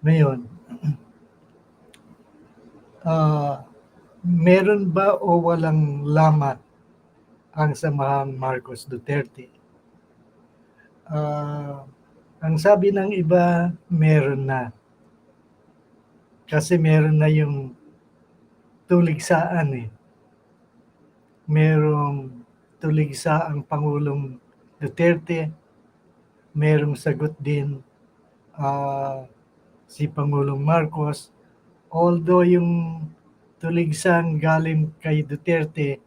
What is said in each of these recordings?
Ngayon, meron ba o walang lamat ang samahang Marcos Duterte? Ang sabi ng iba, meron na. Kasi meron na yung tuligsaan eh. Merong tuligsa ang Pangulong Duterte, merong sagot din si Pangulong Marcos. Although yung tuligsang galing kay Duterte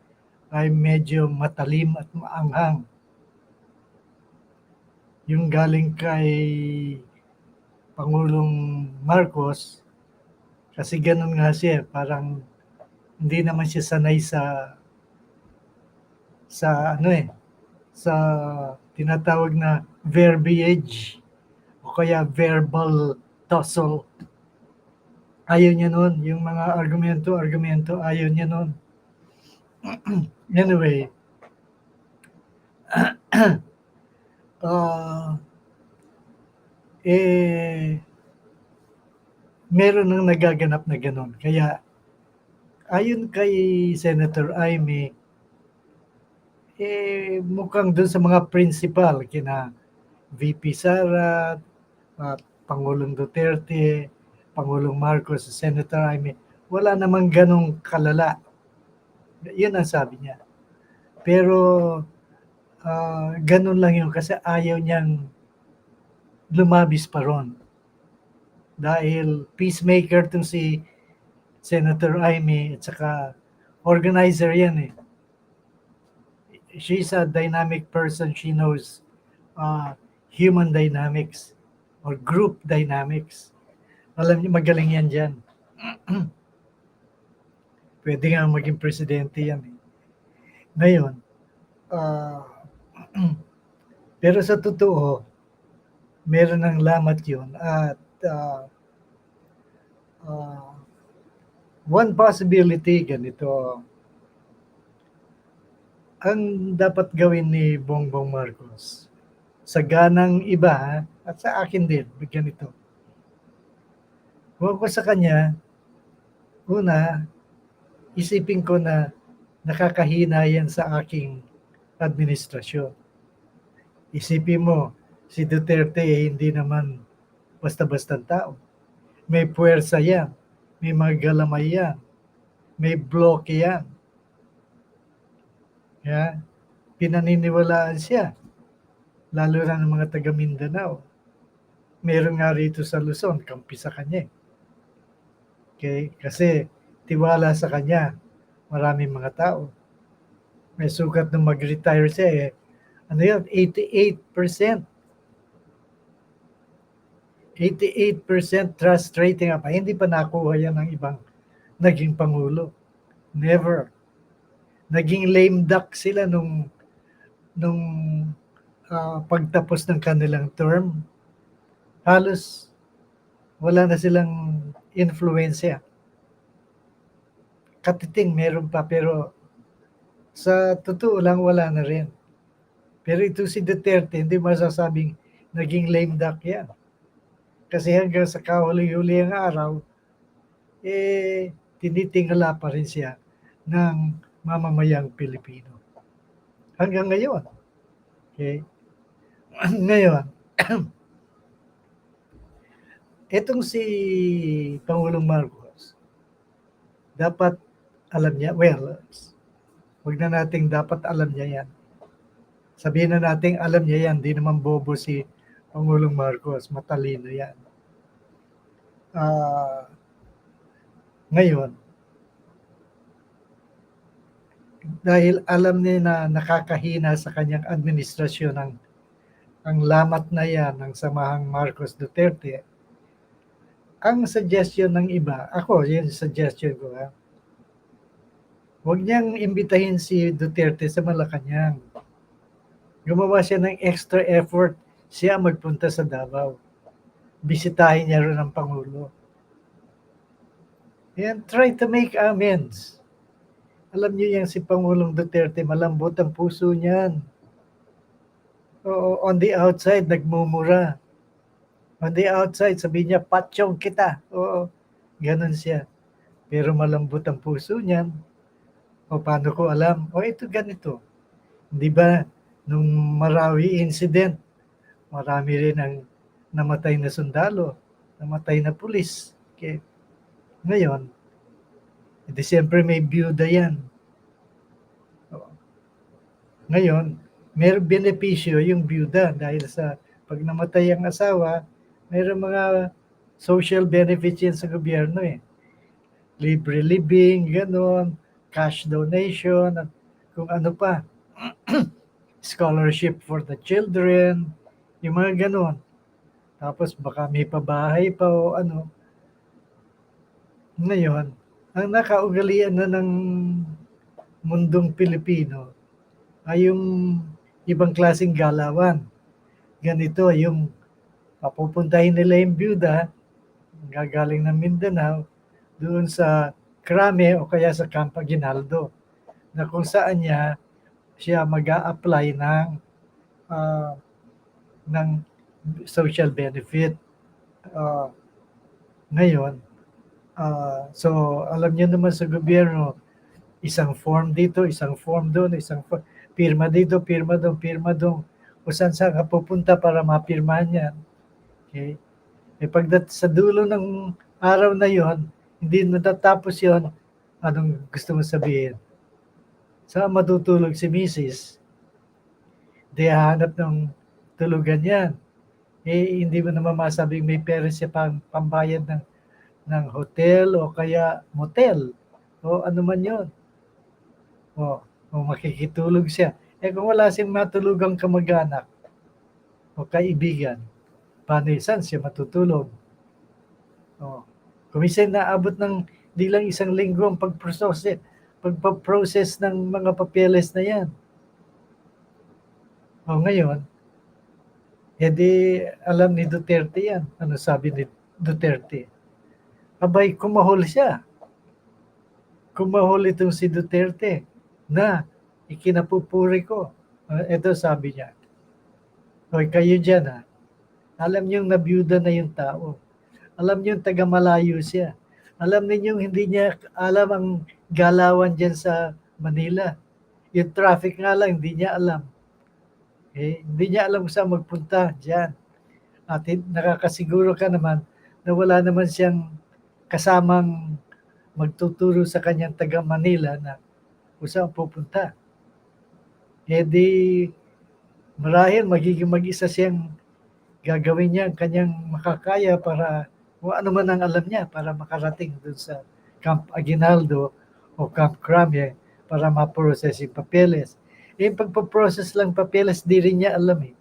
ay medyo matalim at maanghang. Yung galing kay Pangulong Marcos, kasi ganun nga siya, parang hindi naman siya sanay sa sa tinatawag na verbiage o kaya verbal tussle. Ayaw niya nun. Yung mga argumento, ayaw niya nun. Anyway, meron nang nagaganap na ganon. Kaya, ayon kay Senator Amy, mukhang dun sa mga principal, kina VP Sara, Pangulong Duterte, Pangulong Marcos, Senator Amy, wala namang ganong kalala. Yun ang sabi niya. Pero, ganun lang yun kasi ayaw niyang lumabis pa ron. Dahil peacemaker tong si Senator Amy at saka organizer yan eh. She's a dynamic person. She knows human dynamics or group dynamics. Alam niyo, magaling yan dyan. Pwede nga maging presidente yan eh. Ngayon, pero sa totoo, meron ng lamat yun at one possibility, ganito, ang dapat gawin ni Bongbong Marcos, sa ganang iba at sa akin din, ganito. Kung ako sa kanya, una, isipin ko na nakakahina yan sa aking administrasyon. Isipin mo, si Duterte hindi naman basta-basta tao. May puwersa yan, may mga galamay yan, may bloke yan. Yeah? Pinaniniwalaan siya, lalo na ng mga taga Mindanao. Meron nga rito sa Luzon, kampi sa kanya. Okay? Kasi tiwala sa kanya, maraming mga tao. May sukat nung mag-retire siya ano yun, 88%. 88% trust rating. Hindi pa nakuha yan ng ibang naging Pangulo. Never. Naging lame duck sila nung pagtapos ng kanilang term. Halos wala na silang influensya. Katiting meron pa, pero sa totoo lang wala na rin. Pero ito si Duterte, hindi masasabing naging lame duck yan. Kasi hanggang sa kahuli-huli ang araw, tinitingala pa rin siya ng mamamayang Pilipino. Hanggang ngayon. Okay? Ngayon, etong si Pangulong Marcos, dapat alam niya, wag na nating dapat alam niya yan. Sabihin na natin alam niya yan, di naman bobo si Pangulong Marcos, matalino yan. Ngayon, dahil alam niya na nakakahina sa kanyang administrasyon ang lamat na yan ng samahang Marcos Duterte, ang suggestion ng iba, yun suggestion ko, huwag niyang imbitahin si Duterte sa Malacanang. Gumawa siya ng extra effort, siya magpunta sa Davao. Bisitahin niya rin ang Pangulo. And try to make amends. Alam niyo yan si Pangulong Duterte, malambot ang puso niyan. On the outside, nagmumura. On the outside, sabi niya, patsyong kita. Oo, ganun siya. Pero malambot ang puso niyan. O paano ko alam? O ito ganito. Di ba, nung Marawi incident, marami rin ang namatay na sundalo, namatay na pulis. Okay. Ngayon, di siyempre may byuda yan. Ngayon, may benepisyo yung byuda dahil sa pag namatay ang asawa, mayroong mga social benefits yan sa gobyerno eh. Libre living, gano'n, cash donation, at kung ano pa, scholarship for the children, yung mga gano'n. Tapos baka may pabahay pa o ano. Ngayon, ang nakaugalian na ng mundong Pilipino ay yung ibang klaseng galawan. Ganito, yung papupuntahin nila yung byuda, gagaling ng Mindanao, doon sa Krame o kaya sa Camp Aguinaldo, na kung saan siya mag-a-apply ng social benefit. Ngayon, so alam niyo naman sa gobyerno, isang form dito, isang form doon, isang form, pirma dito, pirma doon, pirma doon, kung saan ka pupunta para mapirmahan yan. Okay? Eh pagdat sa dulo ng araw na yon, hindi natatapos yon, anong gusto mo sabihin? Saan matutulog si Mrs.? Di hahanap ng tulugan yan. Eh hindi mo naman masabing may pera siya pambayad ng hotel o kaya motel o ano man yon. O makikitulog siya. Eh kung wala siyang matulugang kamag-anak o kaibigan, paano saan siya matutulog? Kuminsan naabot ng di lang isang linggo ang pagpa-process ng mga papeles na yan. Ngayon, edi alam ni Duterte yan. Ano sabi ni Duterte? Abay, kumahol siya. Kumahol itong si Duterte na ikinapupuri ko. Ito sabi niya. Hoy, kayo dyan ha. Alam niyong nabiyuda na yung tao. Alam niyong taga-malayo siya. Alam ninyong hindi niya alam ang galawan dyan sa Manila. Yung traffic nga lang, hindi niya alam. Hindi niya alam kung saan magpunta dyan. At nakakasiguro ka naman na wala naman siyang kasamang magtuturo sa kanyang taga-Manila na kung saan pupunta. Di marahil magiging mag-isa siyang gagawin niya ang kanyang makakaya para kung ano man ang alam niya para makarating dun sa Camp Aguinaldo o Camp Crame para ma-process yung papeles. Yung pagpa-process lang papeles, di rin niya alam eh.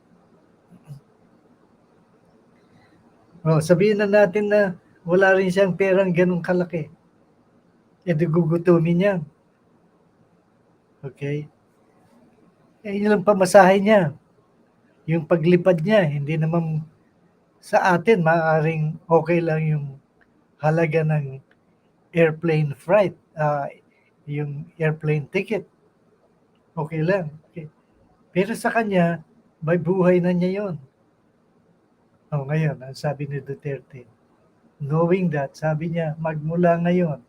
Sabihin na natin na wala rin siyang perang ganun kalaki. Di gugutumin niya. Okay? Yun lang pamasahe niya. Yung paglipad niya, hindi naman sa atin, maaaring okay lang yung halaga ng airplane flight, yung airplane ticket. Okay lang. Okay. Pero sa kanya, may buhay na niya yon. Ngayon, ang sabi ni Duterte, knowing that, sabi niya, magmula ngayon,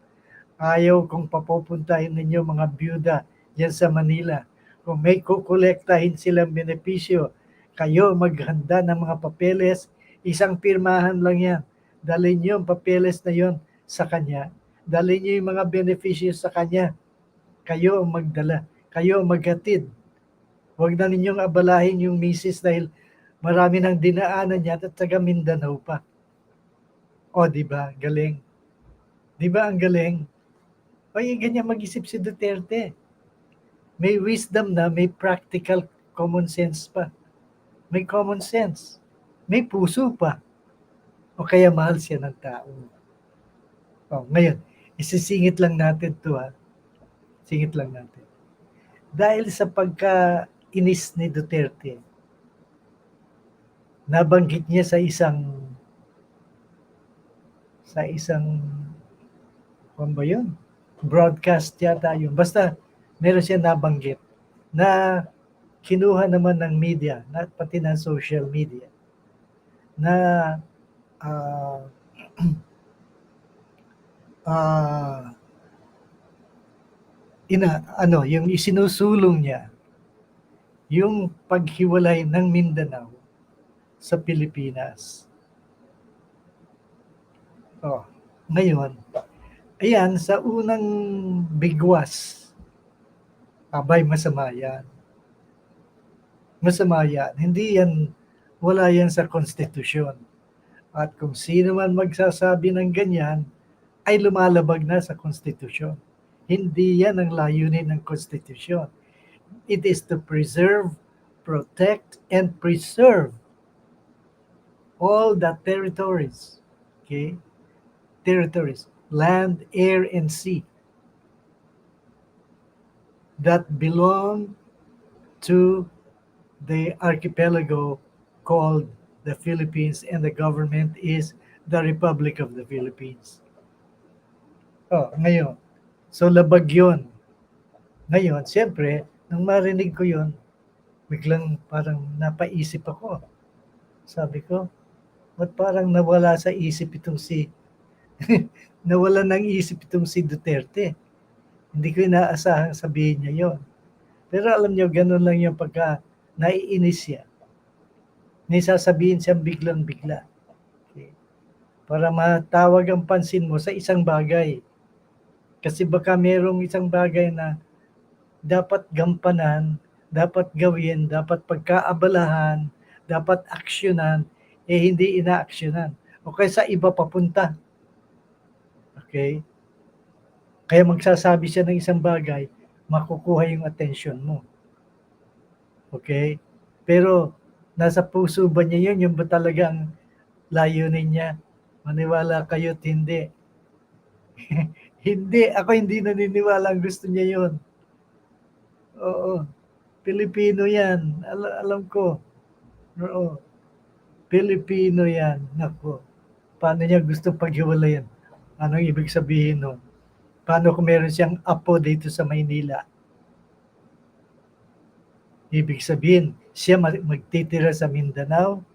ayaw kong papupuntahin ninyo mga byuda yan sa Manila. Kung may kukolektahin silang benepisyo, kayo maghanda ng mga papeles, isang pirmahan lang yan. Dalhin niyo ang papeles na yon sa kanya. Dalhin niyo yung mga benepisyo sa kanya. Kayo ang magdala. Kayo ang maghatid. Huwag na ninyong abalahin yung misis dahil marami nang dinaanan niya at taga Mindanao pa. Di ba? Galing. Di ba ang galing? Ganyan mag-isip si Duterte. May wisdom na, may practical common sense pa. May common sense. May puso pa. O kaya mahal siya ng tao. Ngayon, isisingit lang natin to ha. Singit lang natin. Dahil sa pagka-inis ni Duterte, nabanggit niya sa isang ano ba yun? Broadcast yata yun. Basta meron siya nabanggit na kinuha naman ng media, pati ng social media, na ah, ah, yung isinusulong niya, yung paghiwalay ng Mindanao sa Pilipinas. Oh, ngayon, ayan, sa unang bigwas, abay masama yan. Masama yan. Hindi yan, wala yan sa konstitusyon. At kung sino man magsasabi ng ganyan, ay lumalabag na sa konstitusyon. Hindi yan ang layunin ng konstitusyon. It is to preserve, protect, and preserve all the territories. Okay? Territories, land, air, and sea that belong to the archipelago called the Philippines, and the government is the Republic of the Philippines. Oh, ngayon. So labag yun. Ngayon, siyempre, nung marinig ko yun, biglang parang napaisip ako. Sabi ko, ba't parang nawala sa isip itong si nawala ng isip itong si Duterte. Hindi ko inaasahang sabihin niya yon. Pero alam niyo, ganun lang yung pagka naiinis siya. May sasabihin siyang biglang-bigla. Okay. Para matawag ang pansin mo sa isang bagay. Kasi baka merong isang bagay na dapat gampanan, dapat gawin, dapat pagkaabalahan, dapat aksyonan, hindi inaaksyonan. O kaya sa iba papunta. Okay? Kaya magsasabi siya ng isang bagay, makukuha yung attention mo. Okay? Pero nasa puso ba niya yun? Yung ba talagang layunin niya? Maniwala kayo't hindi. Hindi. Ako hindi naniniwala ang gusto niya yun. Oo. Pilipino yan. Alam ko. Oo. Pilipino yan. Nako. Paano niya gusto paghiwalayan? Anong ibig sabihin nun? Paano kung meron siyang apo dito sa Maynila? Ibig sabihin, siya magtitira sa Mindanao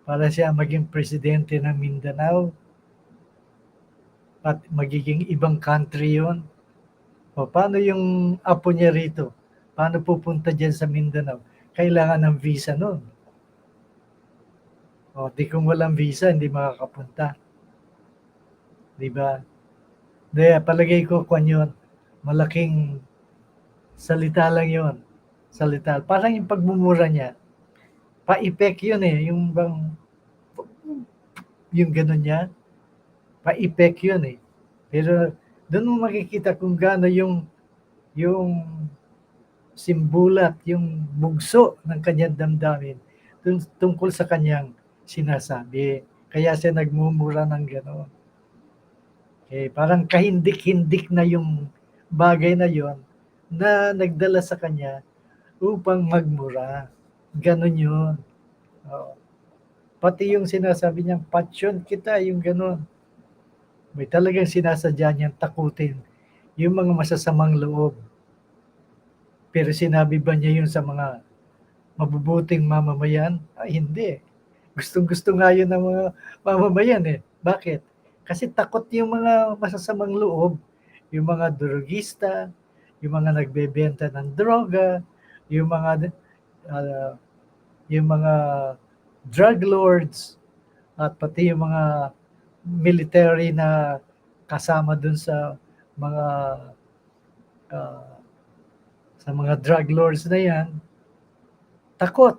para siya maging presidente ng Mindanao at magiging ibang country yon. O paano yung apo niya rito? Paano pupunta dyan sa Mindanao? Kailangan ng visa nun. O di kung walang visa, hindi makakapunta. Diba? Daya palagay ko kung yun, malaking salita lang yun. Salita. Parang yung pagmumura niya, pa-epek yun eh. Yung bang, yung gano'n niya, pa-epek yun eh. Pero doon mo makikita kung gaano yung simbulat, yung bugso ng kanyang damdamin tungkol sa kanyang sinasabi. Kaya siya nagmumura ng gano'n. Okay, parang kahindik-hindik na yung bagay na yon na nagdala sa kanya upang magmura. Ganon yun. Oo. Pati yung sinasabi niyang passion kita, yung ganon. May talagang sinasadya niyang takutin yung mga masasamang loob. Pero sinabi ba niya yun sa mga mabubuting mamamayan? Ay, hindi. Gustong-gusto nga yun ng mga mamamayan eh. Bakit? Kasi takot yung mga masasamang loob, yung mga drogista, yung mga nagbebenta ng droga, yung mga uh, yung mga drug lords, at pati yung mga military na kasama dun sa mga uh, drug lords na yan, takot.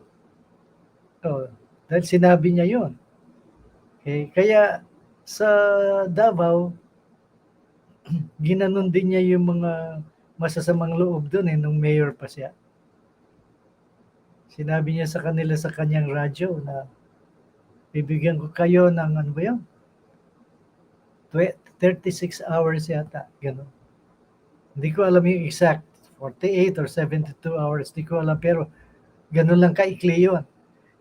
Dahil sinabi niya yun. Okay? Kaya sa Davao, ginanon din niya yung mga masasamang loob doon nung mayor pa siya. Sinabi niya sa kanila sa kanyang radyo na bibigyan ko kayo ng ano ba yun? 36 hours yata, gano'n. Hindi ko alam yung exact, 48 or 72 hours, hindi ko alam, pero gano'n lang kaikli yun.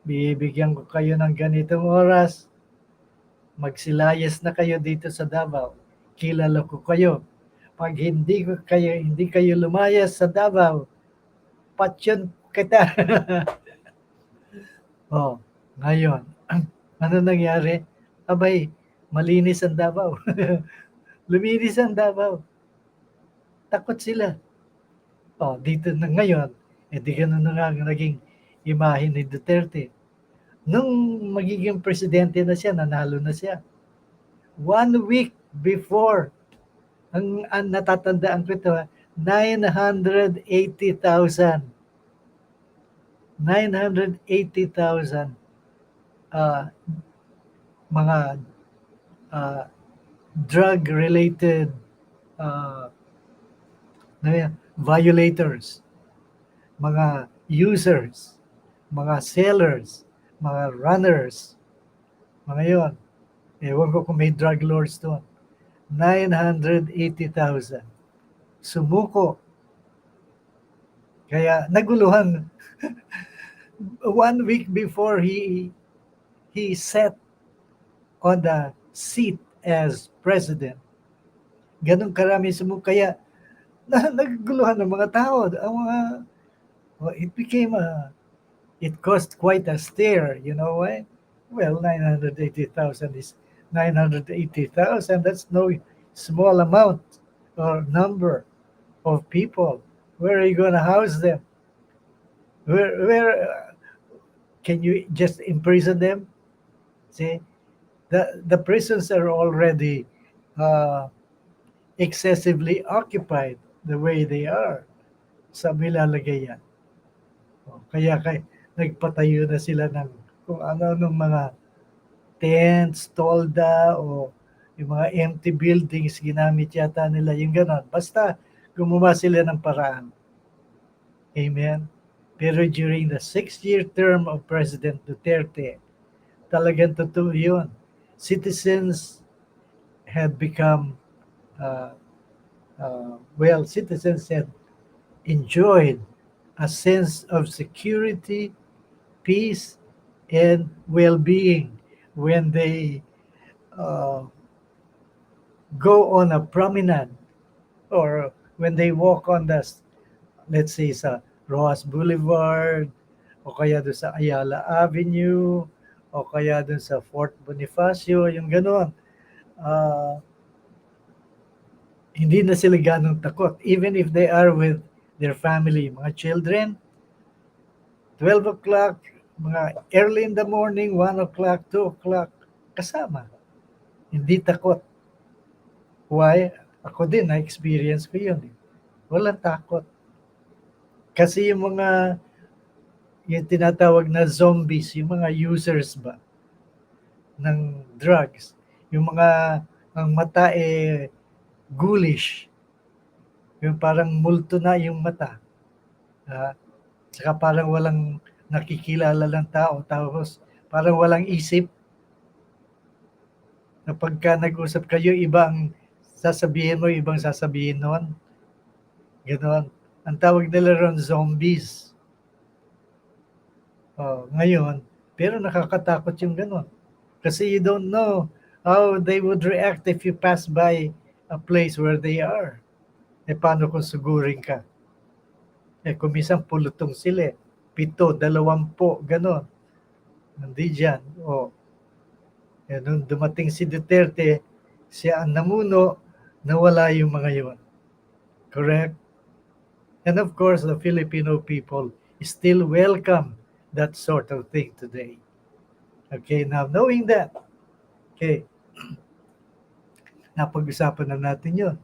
Bibigyan ko kayo ng ganitong oras, magsilayas na kayo dito sa Davao, kilala ko kayo. Pag hindi kayo lumayas sa Davao, patyon kita. Oh, ngayon, Ano nangyari? Abay, malinis ang Davao. Luminis ang Davao. Takot sila. Dito na ngayon, di ganun na nga naging imahe ni Duterte. Nung magiging presidente na siya, nanalo na siya. 1 week before, ang natatandaan ko ito, 980,000. 980,000 uh, mga uh, drug-related uh, violators, mga users, mga sellers, mga runners, mga yon. Ewan ko kung may drug lords doon. 980,000. Sumuko. Kaya naguluhan. 1 week before he sat on the seat as president, ganun karami sumuko. Kaya naguluhan ng mga tao. Ang mga, it caused quite a stir, you know why? Well, 980,000 is 980,000. That's no small amount or number of people. Where are you going to house them? Where can you just imprison them? See, the prisons are already uh, excessively occupied the way they are. Sa milalagay yan. Kaya nagpatayo na sila ng kung ano mga tents, tolda, o yung mga empty buildings, ginamit yata nila yung ganon. Basta gumawa sila ng paraan. Amen? Pero during the 6-year term of President Duterte, talagang totoo yun. Citizens had become, citizens had enjoyed a sense of security, peace, and well-being when they uh, go on a promenade or when they walk on the, let's say, sa Rojas Boulevard, o kaya doon sa Ayala Avenue, o kaya doon sa Fort Bonifacio, yung gano'n. Hindi na sila ganong takot. Even if they are with their family, mga children, 12 o'clock, mga early in the morning, 1 o'clock, 2 o'clock, kasama. Hindi takot. Why? Ako din, na-experience ko yun. Walang takot. Kasi yung tinatawag na zombies, yung mga users ba ng drugs, yung mga ang mata ghoulish, yung parang multo na yung mata. Saka parang walang nakikilala ng tao, tapos parang walang isip. Na pagka nag-usap kayo, ibang sasabihin mo, ibang sasabihin nun. Ganon. Ang tawag nila ron, zombies. Ngayon, pero nakakatakot yung ganon. Kasi you don't know how they would react if you pass by a place where they are. Paano kung sugurin ka? Kung minsan pulutong sila, 7, 20, ganon. Hindi dyan. Nung dumating si Duterte, siya ang namuno, nawala yung mga yun. Correct? And of course, the Filipino people still welcome that sort of thing today. Okay, now knowing that, okay, napag-usapan na natin yun.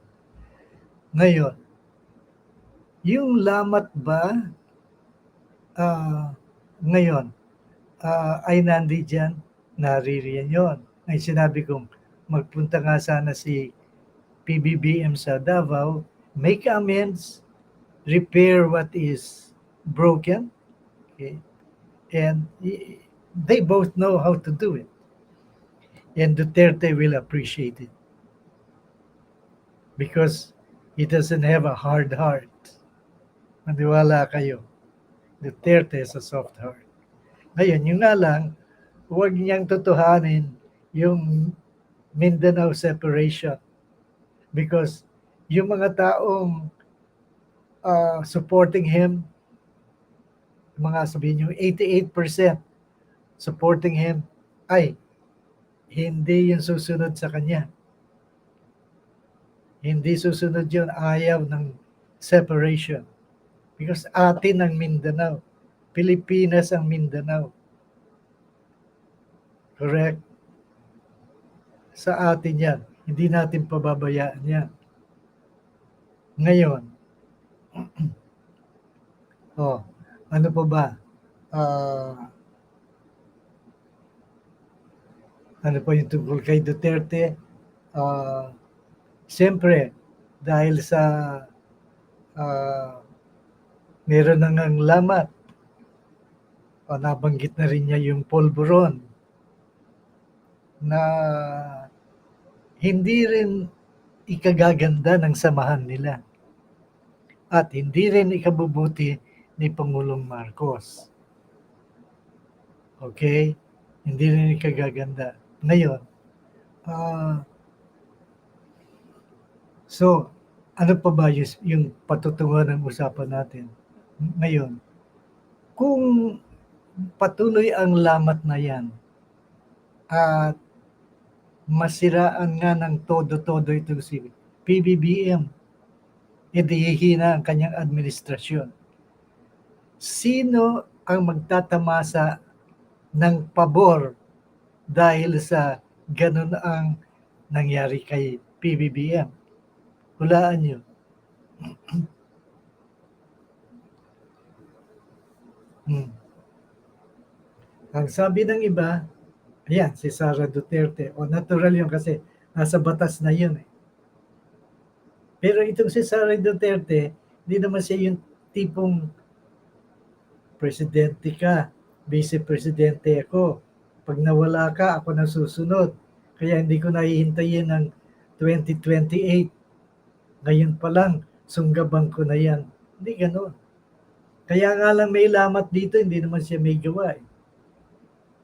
Ngayon, yung lamat ba ngayon ay nandi dyan? Naririyan yun. Ay sinabi kong magpunta nga sana si PBBM sa Davao, make amends, repair what is broken, okay? And they both know how to do it. And Duterte will appreciate it. Because he doesn't have a hard heart. Maniwala kayo. Duterte has a soft heart. Ngayon, yung nga lang, huwag niyang tutuhanin yung Mindanao separation. Because yung mga taong supporting him, mga sabihin nyo, 88% supporting him, ay hindi yung susunod sa kanya. Hindi susunod yun, ayaw ng separation. Because atin ang Mindanao. Pilipinas ang Mindanao. Correct? Sa atin yan. Hindi natin pababayaan yan. Ngayon, ano pa ba? Ano pa yung tungkol kay Duterte? Siyempre, dahil sa meron na ngang lamat, nabanggit na rin niya yung polvoron na hindi rin ikagaganda ng samahan nila at hindi rin ikabubuti ni Pangulong Marcos. Okay? Hindi rin ikagaganda. Ngayon, so, ano pa ba yung patutunguhan ng usapan natin? Ngayon, kung patuloy ang lamat na yan at masiraan nga ng todo-todo itong si PBBM, hihina ang kanyang administrasyon. Sino ang magtatamasa ng pabor dahil sa ganun ang nangyari kay PBBM? Hulaan nyo. Ang sabi ng iba, ayan, si Sara Duterte. Natural yun kasi nasa batas na yun. Pero itong si Sara Duterte, hindi naman siya yung tipong presidente ka, vice-presidente ako. Pag nawala ka, ako na susunod. Kaya hindi ko nahihintayin ng 2028. Ngayon pa lang, sunggabang ko na yan. Hindi ganoon. Kaya nga lang may lamat dito, hindi naman siya may gawa.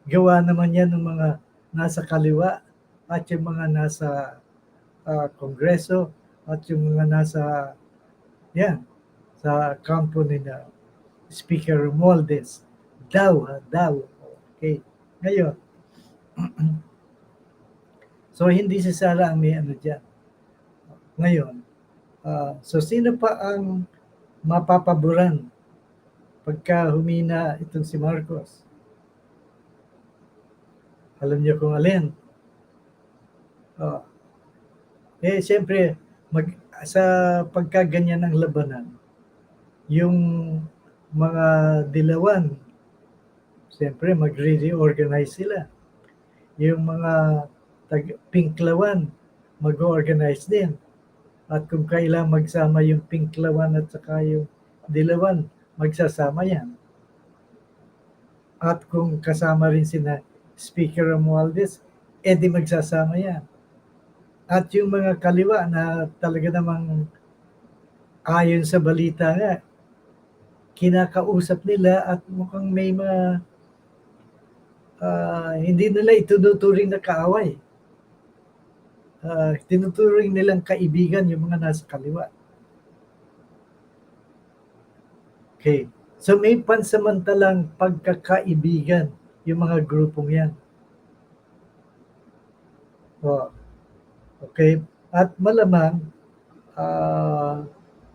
Gawa naman yan ng mga nasa kaliwa at yung mga nasa Kongreso at yung mga nasa sa kampo ni na Speaker Romualdez. Daw. Okay. Ngayon, so hindi si Sara ang may ano dyan. Ngayon, so sino pa ang mapapaboran pagka humina itong si Marcos? Alam niyo kung alin? Siyempre, sa pagkaganyan ng labanan, yung mga dilawan, siyempre magre-reorganize sila. Yung mga pinklawan, mag-organize din. At kung kailan magsama yung pinklawan at saka yung dilawan, magsasama yan. At kung kasama rin sina Speaker Romualdez, di magsasama yan. At yung mga kaliwa na talaga namang ayon sa balita nga, kinakausap nila at mukhang may mga hindi nila ituturing na kaaway. Tinuturing nilang kaibigan yung mga nasa kaliwa. Okay. So may pansamantalang pagkakaibigan yung mga grupong yan. Okay. At malamang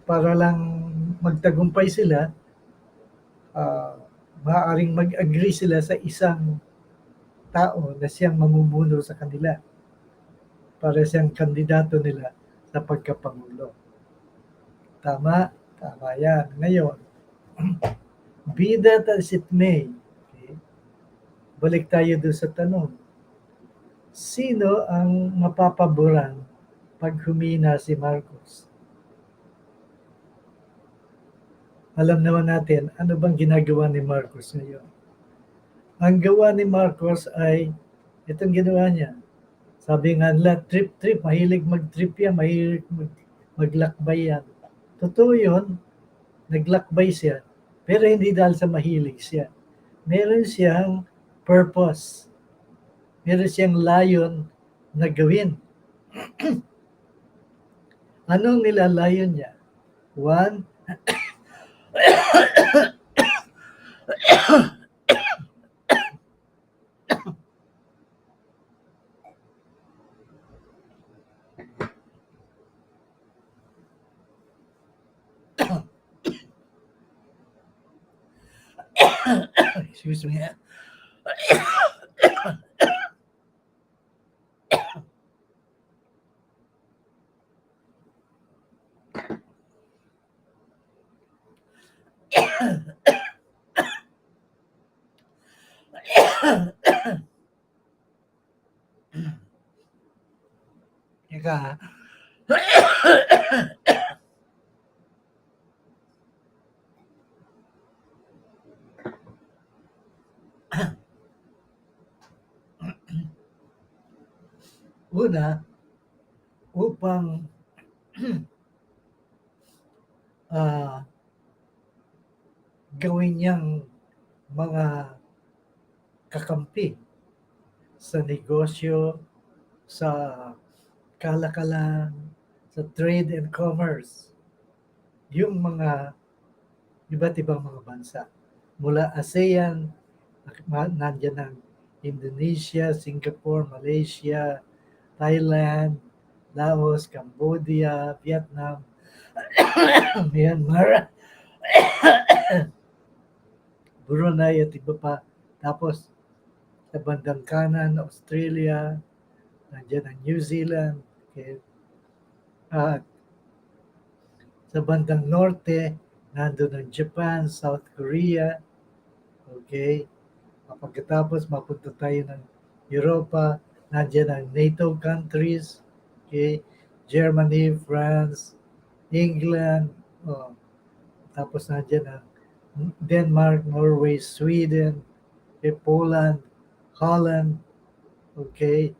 para lang magtagumpay sila, maaaring mag-agree sila sa isang tao na siyang mamumuno sa kanila para siyang kandidato nila sa pagkapangulo. Tama yan. Ngayon, be that as it may, okay, balik tayo doon sa tanong. Sino ang mapapaboran pag humina si Marcos? Alam naman natin, ano bang ginagawa ni Marcos ngayon? Ang gawa ni Marcos ay, itong ginawa niya. Sabi nga nila, trip, mahilig mag-trip yan, mahilig maglakbay yan. Totoo yun, naglakbay siya, pero hindi dahil sa mahilig siya. Meron siyang purpose. Meron siyang layon na gawin. Anong nilalayon niya? One, Excuse me. Teka. Una, upang gawin niyang mga kakampi sa negosyo, sa kalakalan, sa trade and commerce, yung mga iba't ibang mga bansa. Mula ASEAN, nandiyan ang Indonesia, Singapore, Malaysia, Thailand, Laos, Cambodia, Vietnam, Myanmar, Brunei at iba pa. Tapos sa bandang kanan, Australia, nandiyan ang New Zealand, okay. At sa bandang norte, nandun ang Japan, South Korea, okay. Pagkatapos mapunta tayo ng Europa, nandiyan ang NATO countries, okay. Germany, France, England, tapos nandiyan ang Denmark, Norway, Sweden, okay, Poland, Holland, okay.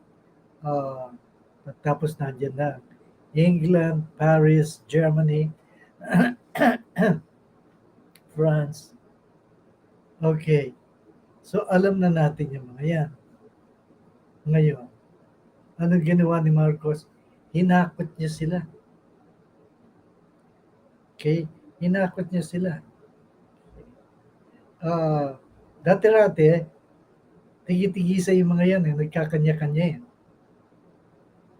Tapos nandiyan na England, Paris, Germany, France. Okay. So alam na natin yung mga yan. Ngayon, anong ginawa ni Marcos? Hinakot niya sila. Okay? Hinakot niya sila. Dati-rati, tigi-tigisa yung mga yan, nagkakanya-kanya yan.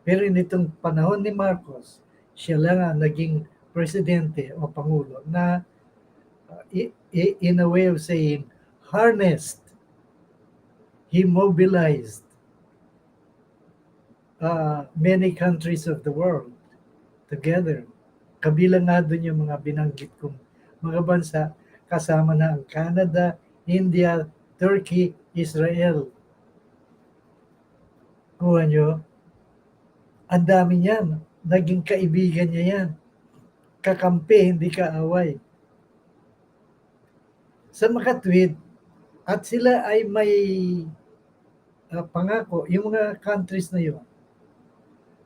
Pero nitong panahon ni Marcos, siya lang ang naging presidente o pangulo na in a way of saying, harnessed, he mobilized many countries of the world together. Kabilang nga doon yung mga binanggit kong mga bansa, kasama na ang Canada, India, Turkey, Israel. Kuha nyo, ang dami niyan, naging kaibigan niya yan. Kakampi, hindi kaaway. Sa makatwid, at sila ay may pangako, yung mga countries na yun,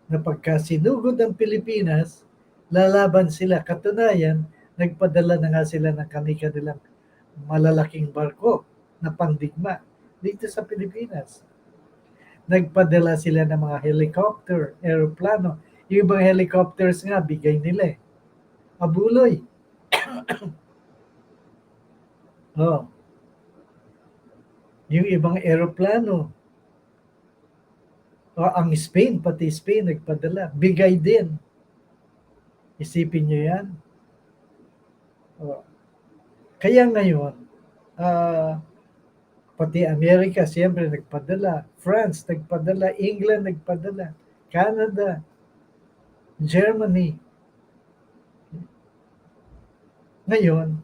na pagka sinugod ang Pilipinas, lalaban sila. Katunayan, nagpadala na nga sila ng kanilang malalaking barko na pandigma dito sa Pilipinas. Nagpadala sila ng mga helicopter, aeroplano. Yung ibang helicopters nga, bigay nila eh. Abuloy. Yung ibang aeroplano, ang Spain, pati Spain nagpadala, bigay din. Isipin nyo yan. Kaya ngayon, pati Amerika, siyempre nagpadala, France nagpadala, England nagpadala, Canada, Germany. Ngayon,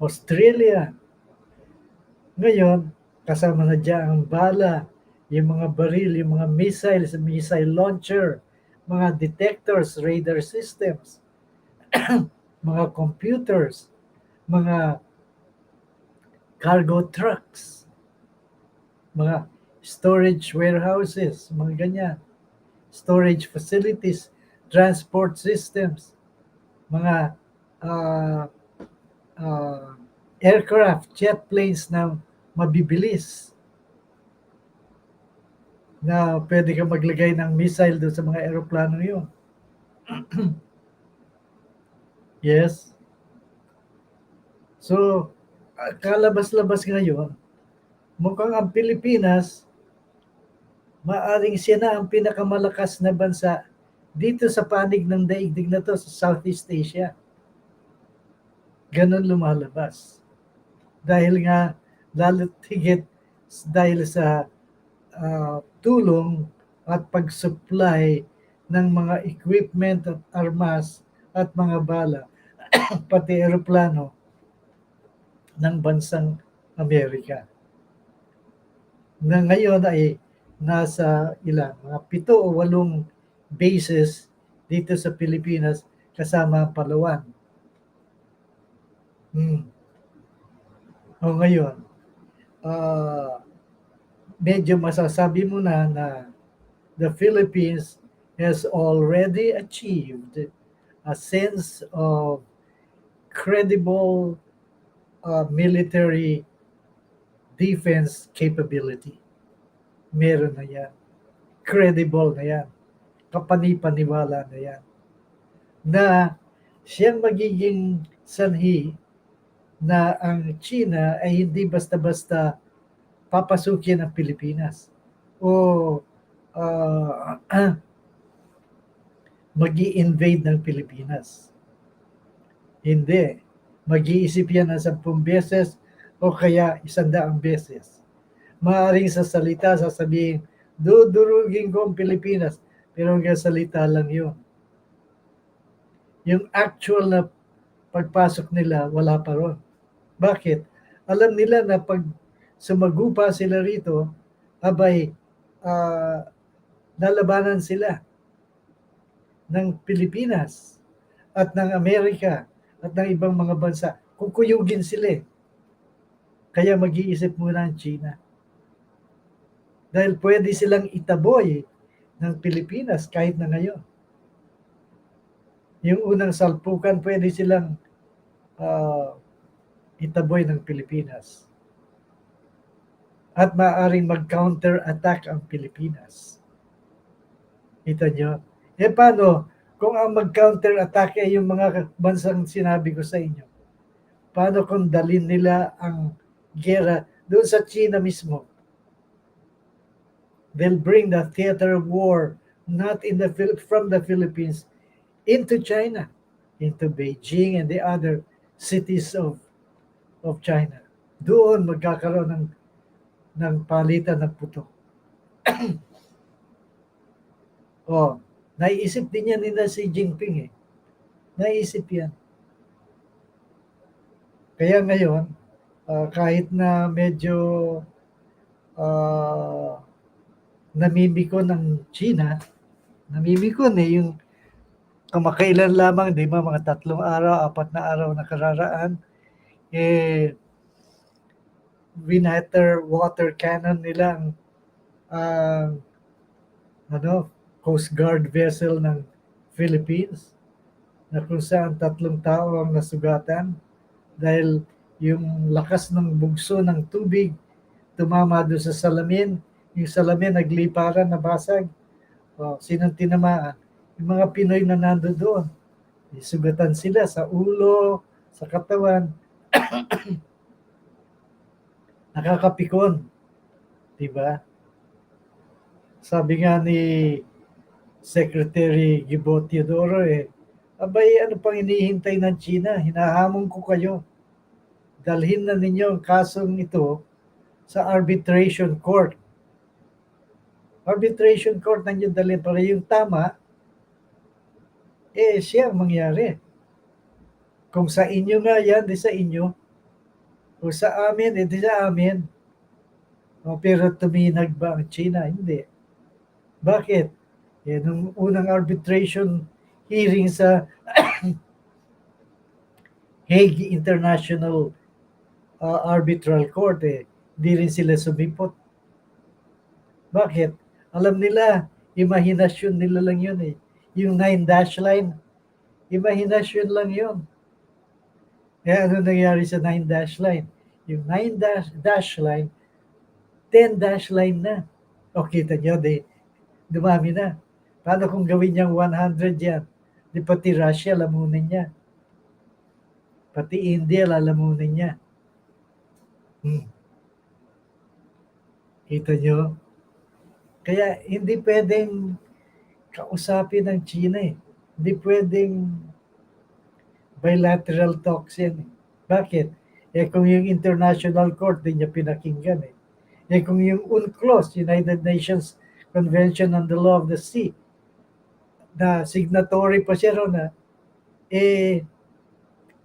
Australia. Ngayon, kasama na dyan ang bala, yung mga baril, yung mga missiles, missile launcher, mga detectors, radar systems, mga computers, mga cargo trucks, mga storage warehouses, mga ganyan, storage facilities, transport systems, mga aircraft, jet planes na mabibilis, na pwede ka maglagay ng missile doon sa mga aeroplano yun. Yes. So, kalabas-labas ngayon, mukhang ang Pilipinas, maaring siya na ang pinakamalakas na bansa dito sa panig ng daigdig na to sa Southeast Asia. Ganon lumalabas. Dahil nga lalo't higit dahil sa tulong at pag-supply ng mga equipment at armas at mga bala, pati eroplano ng bansang Amerika. Na ngayon ay nasa mga 7 o 8 bases dito sa Pilipinas kasama ang Palawan. O ngayon, medyo masasabi mo na the Philippines has already achieved a sense of credible military defense capability. Meron na yan. Credible na yan. Kapani-paniwala na yan. Na siyang magiging sanhi na ang China ay hindi basta-basta papasukin ang Pilipinas o mag-i-invade ng Pilipinas. Hindi. Mag-iisip yan ng 10 beses o kaya 100 beses. Maaaring sa salita sasabihin, dudurugin ko ang Pilipinas, pero hanggang salita lang yun. Yung actual na pagpasok nila, wala pa ron. Bakit? Alam nila na pag sumagupa sila rito, abay, lalabanan sila ng Pilipinas at ng Amerika at ng ibang mga bansa. Kukuyugin sila. Kaya mag-iisip muna ang China. Dahil pwede silang itaboy ng Pilipinas kahit na ngayon. Yung unang salpukan, pwede silang itaboy ng Pilipinas. At maaaring mag-counter-attack ang Pilipinas. Kita nyo? Paano kung ang mag-counter-attack ay yung mga bansang sinabi ko sa inyo? Paano kung dalhin nila ang gera doon sa China mismo? They'll bring the theater of war not from the Philippines into China, into Beijing and the other cities of China. Doon magkakaroon ng palitan ng putok. Naiisip din yan nila si Jinping. Naiisip yan. Kaya ngayon, kahit na medyo namimikon ng China, yung kamakailan lamang, di ba, mga 3 araw, 4 na araw na kararaan, water cannon nila ang Coast Guard vessel ng Philippines na kung saan 3 tao ang nasugatan dahil yung lakas ng bugso ng tubig tumama doon sa salamin. Yung salamin nagliparan, nabasag. Sinong tinamaan? Yung mga Pinoy na nando doon. Sugatan sila sa ulo, sa katawan. Nakakapikon. Diba? Sabi nga ni Secretary Gibo Teodoro, abay, ano pang hinihintay ng China? Hinahamon ko kayo. Dalhin na ninyo ang kasong ito sa arbitration court. Arbitration court nandiyan dalhin para yung tama, siya ang mangyari. Kung sa inyo nga yan, di sa inyo. Kung sa amin, di sa amin. Pero tuminag ba ang China? Hindi. Bakit? Nung unang arbitration hearing sa Hague International Arbitral Court, di rin sila sumipot. Bakit? Alam nila, imahinasyon nila lang yun. Yung 9-dash line, imahinasyon lang yun. Ano nangyari sa 9-dash line? Yung 9-dash line, 10-dash line na. Kita nyo, dumami na. Paano kung gawin niyang 100 yan? Di pati Russia, lamunin niya. Pati India, lalamunin niya. Kita nyo? Kaya hindi pwedeng kausapin ng China. Hindi pwedeng bilateral talks yan. Bakit? Eh kung yung International Court, di niya pinakinggan eh. Eh kung yung UNCLOS, United Nations Convention on the Law of the Sea, na signatory pa siya ron na, eh,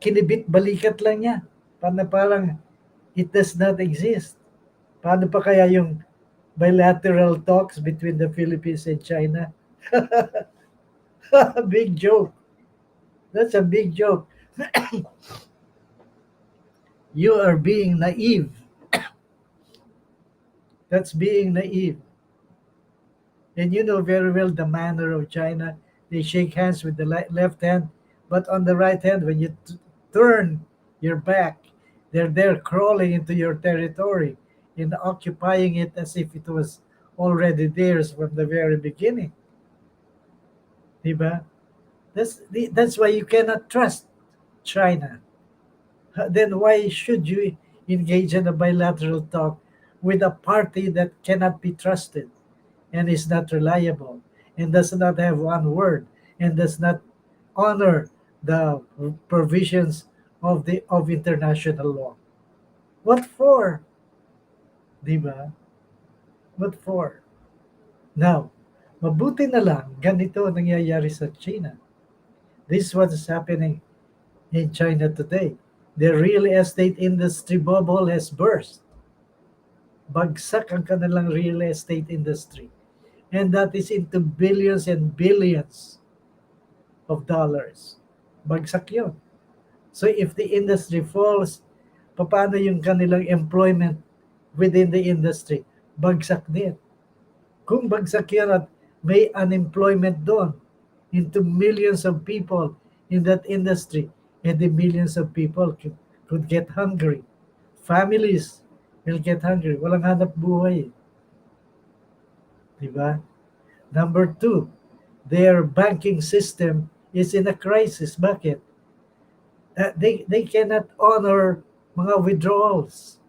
kinibit balikat lang niya. Parang it does not exist. Paano pa kaya yung bilateral talks between the Philippines and China? Big joke. That's a big joke. You are being naive. That's being naive. And you know very well the manner of China. They shake hands with the left hand, but on the right hand, when you turn your back, they're there crawling into your territory and occupying it as if it was already theirs from the very beginning. Diba? That's why you cannot trust China. Then why should you engage in a bilateral talk with a party that cannot be trusted and is not reliable and does not have one word and does not honor the provisions of international law? What for? Diba? What for? Now, mabuti na lang ganito ang nangyayari sa China. This is what is happening in China today. The real estate industry bubble has burst. Bagsak ang kanilang real estate industry. And that is into billions and billions of dollars. Bagsak yun. So if the industry falls, paano yung kanilang employment within the industry? Bagsak din. Kung bagsak yun at may unemployment doon into millions of people in that industry, and the millions of people could get hungry. Families will get hungry. Walang hanap buhay. Diba? Number two, their banking system is in a crisis. Bakit? They cannot honor mga withdrawals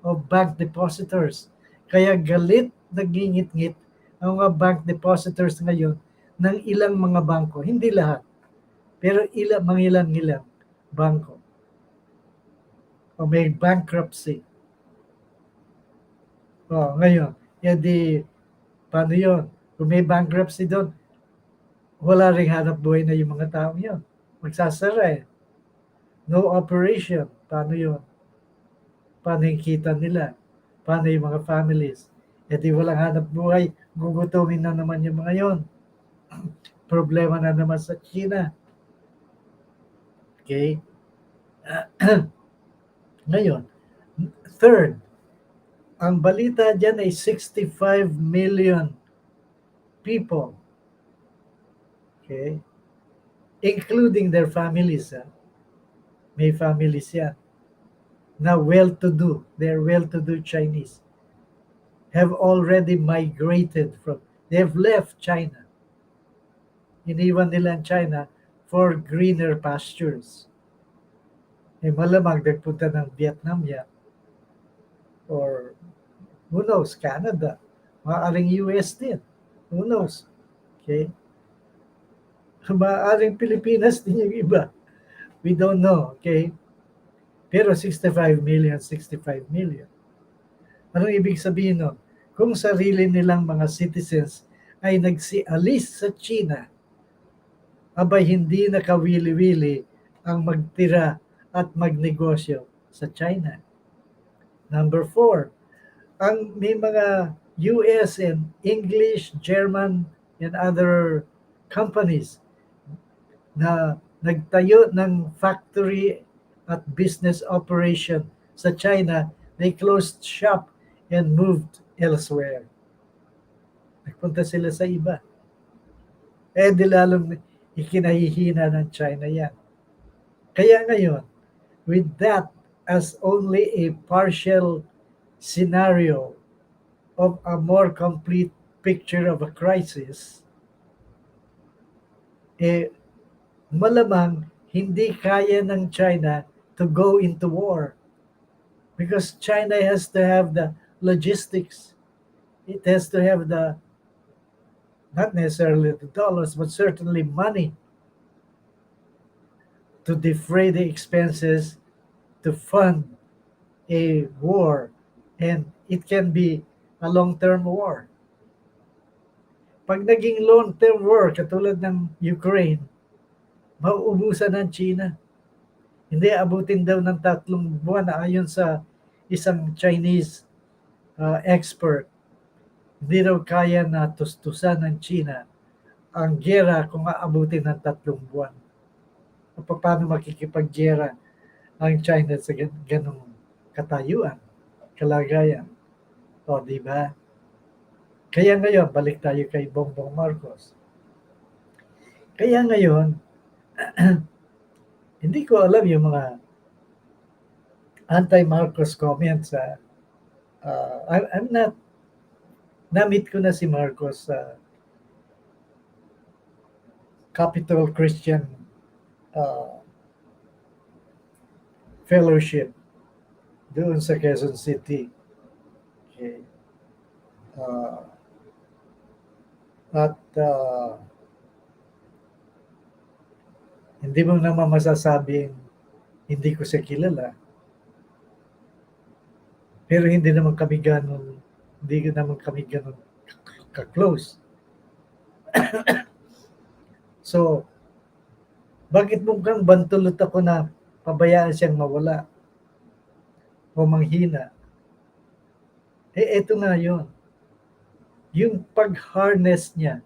of bank depositors. Kaya galit, nagingit-ngit ang mga bank depositors ngayon ng ilang mga bangko. Hindi lahat, pero mga ilang bangko. O may bankruptcy. O ngayon, di, paano yun? Kung may bankruptcy doon, wala ring hanap buhay na yung mga tao yun. Magsasara eh. No operation. Paano yun? Paano yung kita nila? Paano yung mga families? E di walang hanap buhay, gugutumin na naman yung mga yon. Problema na naman sa China. Okay? Ngayon, third, ang balita dyan ay 65 million people. Okay? Including their families. May families yan. Na well-to-do, they're well-to-do Chinese, have already migrated they have left China. Iniwan nila ang China for greener pastures. Eh malamang nagpunta ng Vietnam yan. Or who knows, Canada. Maaaring US din. Who knows? Okay? Maaaring Pilipinas din yung iba. We don't know. Okay? Pero 65 million. Anong ibig sabihin nun? Kung sarili nilang mga citizens ay nagsialis sa China, abay hindi nakawili-wili ang magtira at magnegosyo sa China. Number 4, may mga US and English, German, and other companies na nagtayo ng factory at business operation sa China, they closed shop and moved elsewhere. Nagpunta sila sa iba. Eh di lalong ikinahihina ng China yan. Kaya ngayon, with that as only a partial scenario of a more complete picture of a crisis, eh malamang hindi kaya ng China to go into war because China has to have the logistics. It has to have not necessarily the dollars, but certainly money to defray the expenses to fund a war, and it can be a long-term war. Pag naging long-term war, katulad ng Ukraine, mauubusan ng China. Hindi abutin daw ng 3 buwan ayon sa isang Chinese expert. Hindi raw kaya na tustusan ng China ang giyera kung aabutin ng 3 buwan. Paano makikipaggiyera ang China sa ganong katayuan, kalagayan? O, di ba? Kaya ngayon, balik tayo kay Bongbong Marcos. Kaya ngayon, hindi ko alam yung mga anti-Marcos comments. I'm not, na-meet ko na si Marcos sa Capital Christian Fellowship doon sa Quezon City. Okay. Hindi mo naman masasabing hindi ko siya kilala. Pero hindi naman kami ganun ka-close. So, bakit mukhang bantulot ako na pabayaan siyang mawala o manghina? Eto nga yun. Yung pag-harness niya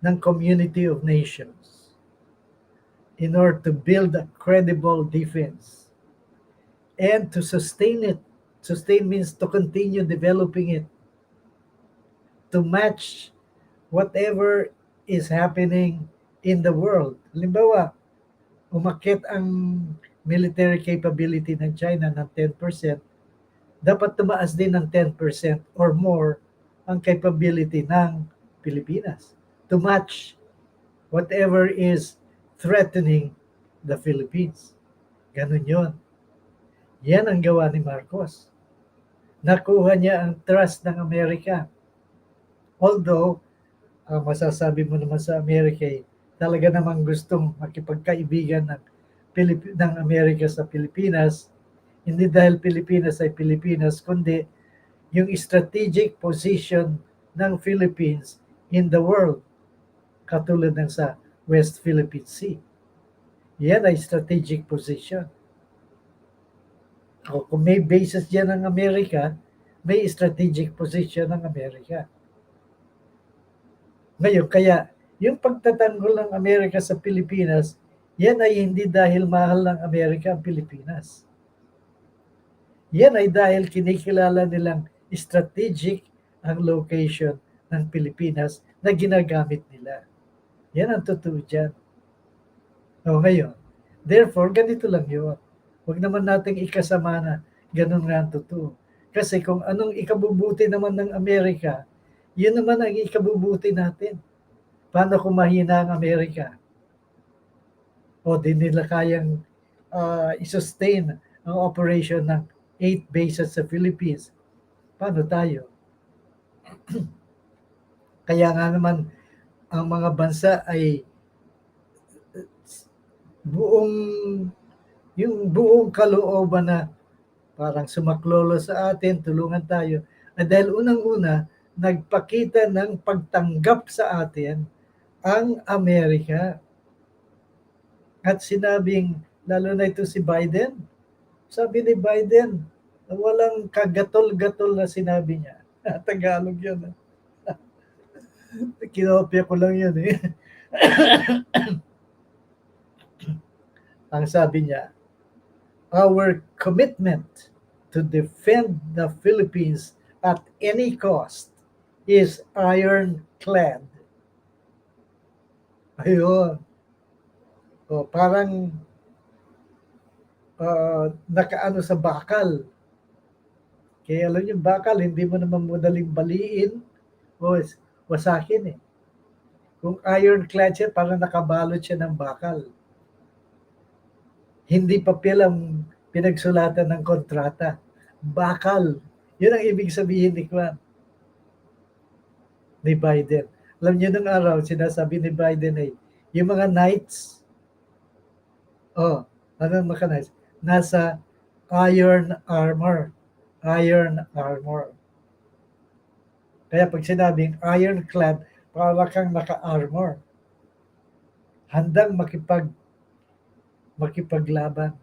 ng community of nations in order to build a credible defense and to sustain it. Sustain means to continue developing it, to match whatever is happening in the world. Halimbawa, umakyat ang military capability ng China ng 10%, dapat tumaas din ng 10% or more ang capability ng Pilipinas to match whatever is threatening the Philippines. Ganun yun. Yan ang gawa ni Marcos. Nakuha niya ang trust ng Amerika. Although, masasabi mo naman sa Amerika, talaga namang gustong makipagkaibigan ng Amerika sa Pilipinas, hindi dahil Pilipinas ay Pilipinas, kundi yung strategic position ng Philippines in the world, katulad ng sa West Philippine Sea. Yan ay strategic position. Kung may bases dyan ng Amerika, may strategic position ng Amerika. Ngayon, kaya yung pagtatanggol ng Amerika sa Pilipinas, yan ay hindi dahil mahal ng Amerika ang Pilipinas. Yan ay dahil kinikilala nilang strategic ang location ng Pilipinas na ginagamit nila. Yan ang totoo dyan. O ngayon, therefore, ganito lang yun. Huwag naman nating ikasama na ganun nga ang totoo. Kasi kung anong ikabubuti naman ng Amerika, yun naman ang ikabubuti natin. Paano kung mahina ang Amerika? O di nila kayang i-sustain ang operation ng 8 bases sa Philippines. Paano tayo? Kaya nga naman, ang mga bansa ay yung buong kalooban na parang sumaklolo sa atin, tulungan tayo. At dahil unang-una, nagpakita ng pagtanggap sa atin ang Amerika. At sinabing, lalo na ito si Biden, sabi ni Biden, walang kagatol-gatol na sinabi niya. Tagalog yun. Kinopya ko lang yun eh. Ang sabi niya, our commitment to defend the Philippines at any cost is ironclad. Ayun. O, parang nakaano sa bakal. Kaya alam niyo, bakal, hindi mo naman madaling baliin o wasakin eh. Kung ironclad siya, parang nakabalot siya ng bakal. Hindi papel ang pinagsulatan ng kontrata. Bakal. Yun ang ibig sabihin ni Biden. Alam niyo nung araw, sinasabi ni Biden ay, yung mga knights, anong mga knights? Nasa iron armor. Iron armor. Kaya pag sinabing ironclad, para kang naka-armor. Handang makipaglaban.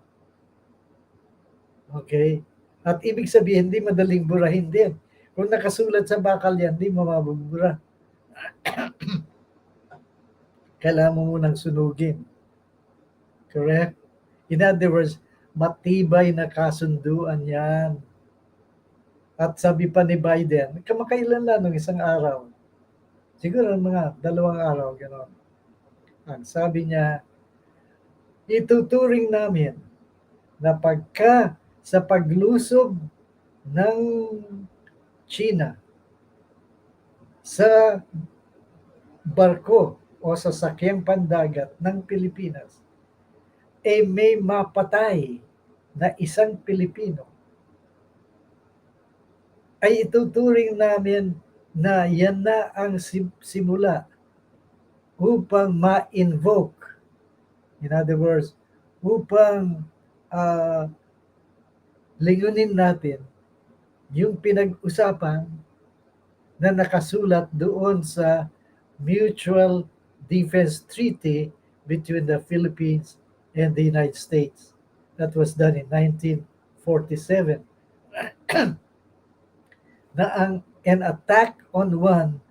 Okay? At ibig sabihin, hindi madaling burahin din. Kung nakasulat sa bakal yan, hindi mo mabubura. Kailangan mo munang sunugin. Correct? In other words, matibay na kasunduan yan. At sabi pa ni Biden, kamakailan lang ng isang araw. Siguro mga 2 araw, gano'n. Ang sabi niya, ituturing namin na pagka sa paglusob ng China sa barko o sa sakyang pandagat ng Pilipinas, may mapatay na isang Pilipino, ay ituturing namin na yan na ang simula upang ma-invoke. In other words, upang lingunin natin yung pinag-usapan na nakasulat doon sa Mutual Defense Treaty between the Philippines and the United States. That was done in 1947. Na an attack on one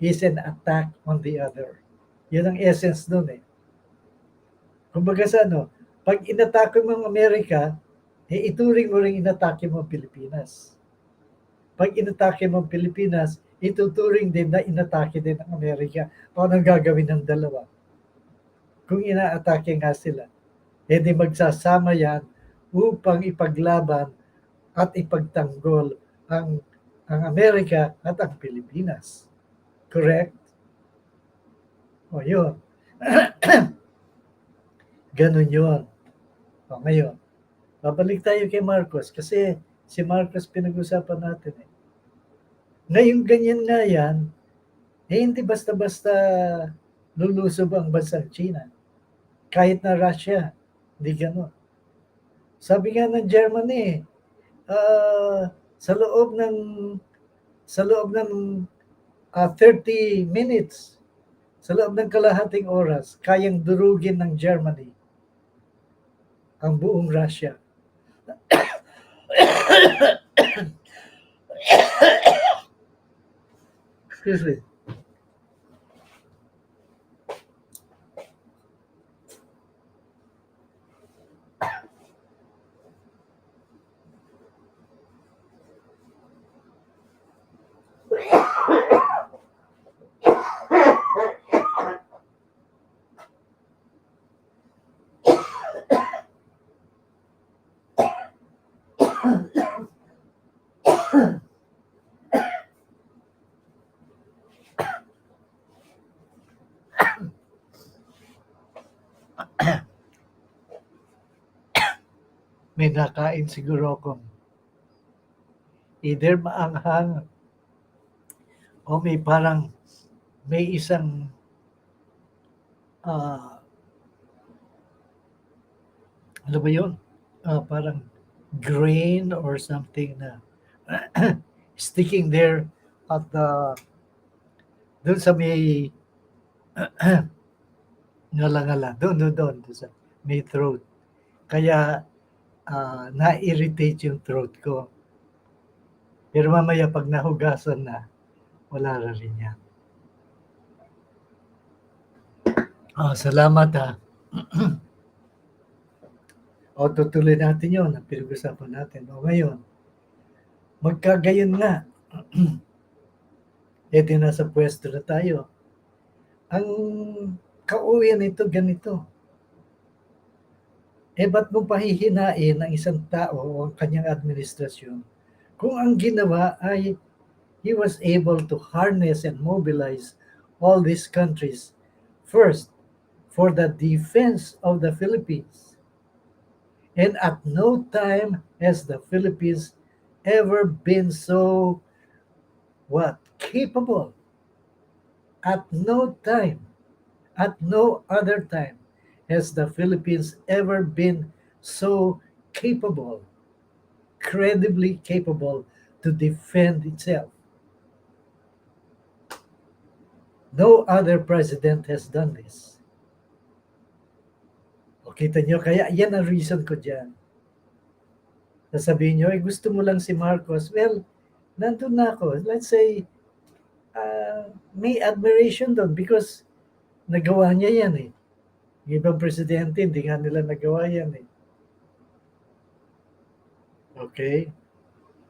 is an attack on the other. Yun ang essence nun eh. Kumbaga sa pag inatake mo ang Amerika, ituring mo rin inatake mo ang Pilipinas. Pag inatake mo ang Pilipinas, ituturing din na inatake din ang Amerika. Paano gagawin ng dalawa? Kung inaatake nga sila, di magsasama yan upang ipaglaban at ipagtanggol ang Amerika at ang Pilipinas. Correct? O yun. Ganun yun. O ngayon, babalik tayo kay Marcos kasi si Marcos pinag-usapan natin eh. Ngayon ganyan nga yan, hindi basta-basta lulusob ang bansang China. Kahit na Russia, hindi gano'n. Sabi nga ng Germany, sa loob ng 30 minutes, sa loob ng kalahating oras, kayang durugin ng Germany ang buong Russia. Excuse me. May nakain siguro akong either maanghang o may isang ano ba yun? Parang grain or something na sticking there at doon sa may ngala-ngala, doon sa may throat. Kaya na-irritate yung throat ko. Pero mamaya pag nahugasan na, wala na rin yan. Salamat ha. Tutuloy natin yun, ang pinag-usapan natin. Ngayon, magkagayon nga. Nasa pwesto na tayo. Ang kauwian nito ganito. Ba't mo pahihinain ang isang tao o ang kanyang administrasyon kung ang ginawa ay he was able to harness and mobilize all these countries first for the defense of the Philippines. And at no time has the Philippines ever been so capable. At no other time has the Philippines ever been so capable incredibly capable to defend itself. No other president has done this. O kita nyo, kaya yan ang reason ko dyan. Sasabihin nyo, gusto mo lang si Marcos. Well, nandun na ako. Let's say, may admiration doon because nagawa niya yan eh. Yung ibang presidente, hindi nga nila nagawa yan eh. Okay?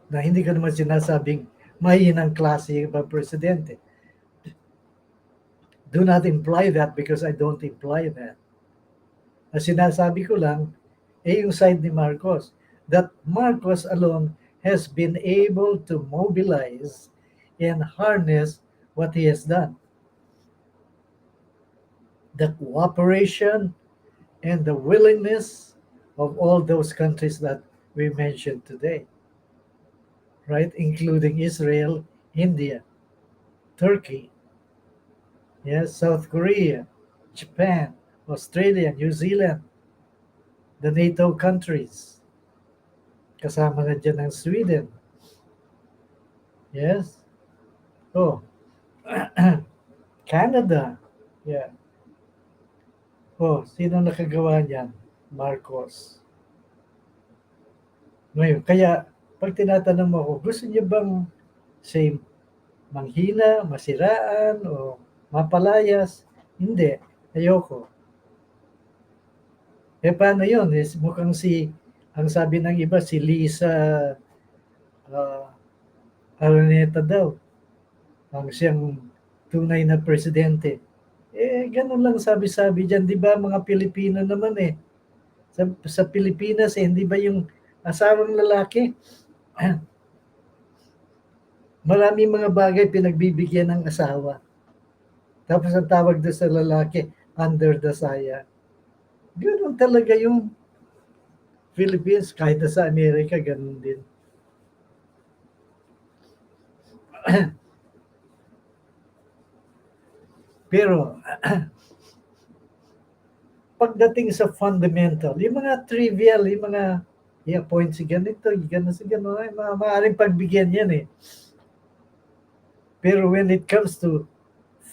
Na hindi ko naman sinasabing mahinang klase yung ibang presidente. Do not imply that because I don't imply that. Na sinasabi ko lang, yung side ni Marcos. That Marcos alone has been able to mobilize and harness what he has done. The cooperation and the willingness of all those countries that we mentioned today, right? Including Israel, India, Turkey, yes, South Korea, Japan, Australia, New Zealand, the NATO countries. Kasama na dyan ang Sweden. Yes. Oh, Canada. Yeah. Oh, sino nakagawa niyan? Marcos. Ngayon, kaya pag tinatanong mo ako, gusto niyo bang say manghina, masiraan, o mapalayas? Hindi. Ayoko. Paano yun? Mukhang ang sabi ng iba, si Lisa Araneta daw. Ang siyang tunay na presidente. Ganun lang sabi-sabi dyan. Di ba mga Pilipino naman eh. Sa Pilipinas hindi ba yung asawang lalaki? Maraming mga bagay pinagbibigyan ng asawa. Tapos ang tawag doon sa lalaki, under the saya. Ganun talaga yung Philippines, kahit na sa Amerika, ganun din. Pero, pagdating sa fundamental, yung mga trivial, yung mga i-appoint si ganito, gano'n si gano'n, maaaring pagbigyan yan eh. Pero when it comes to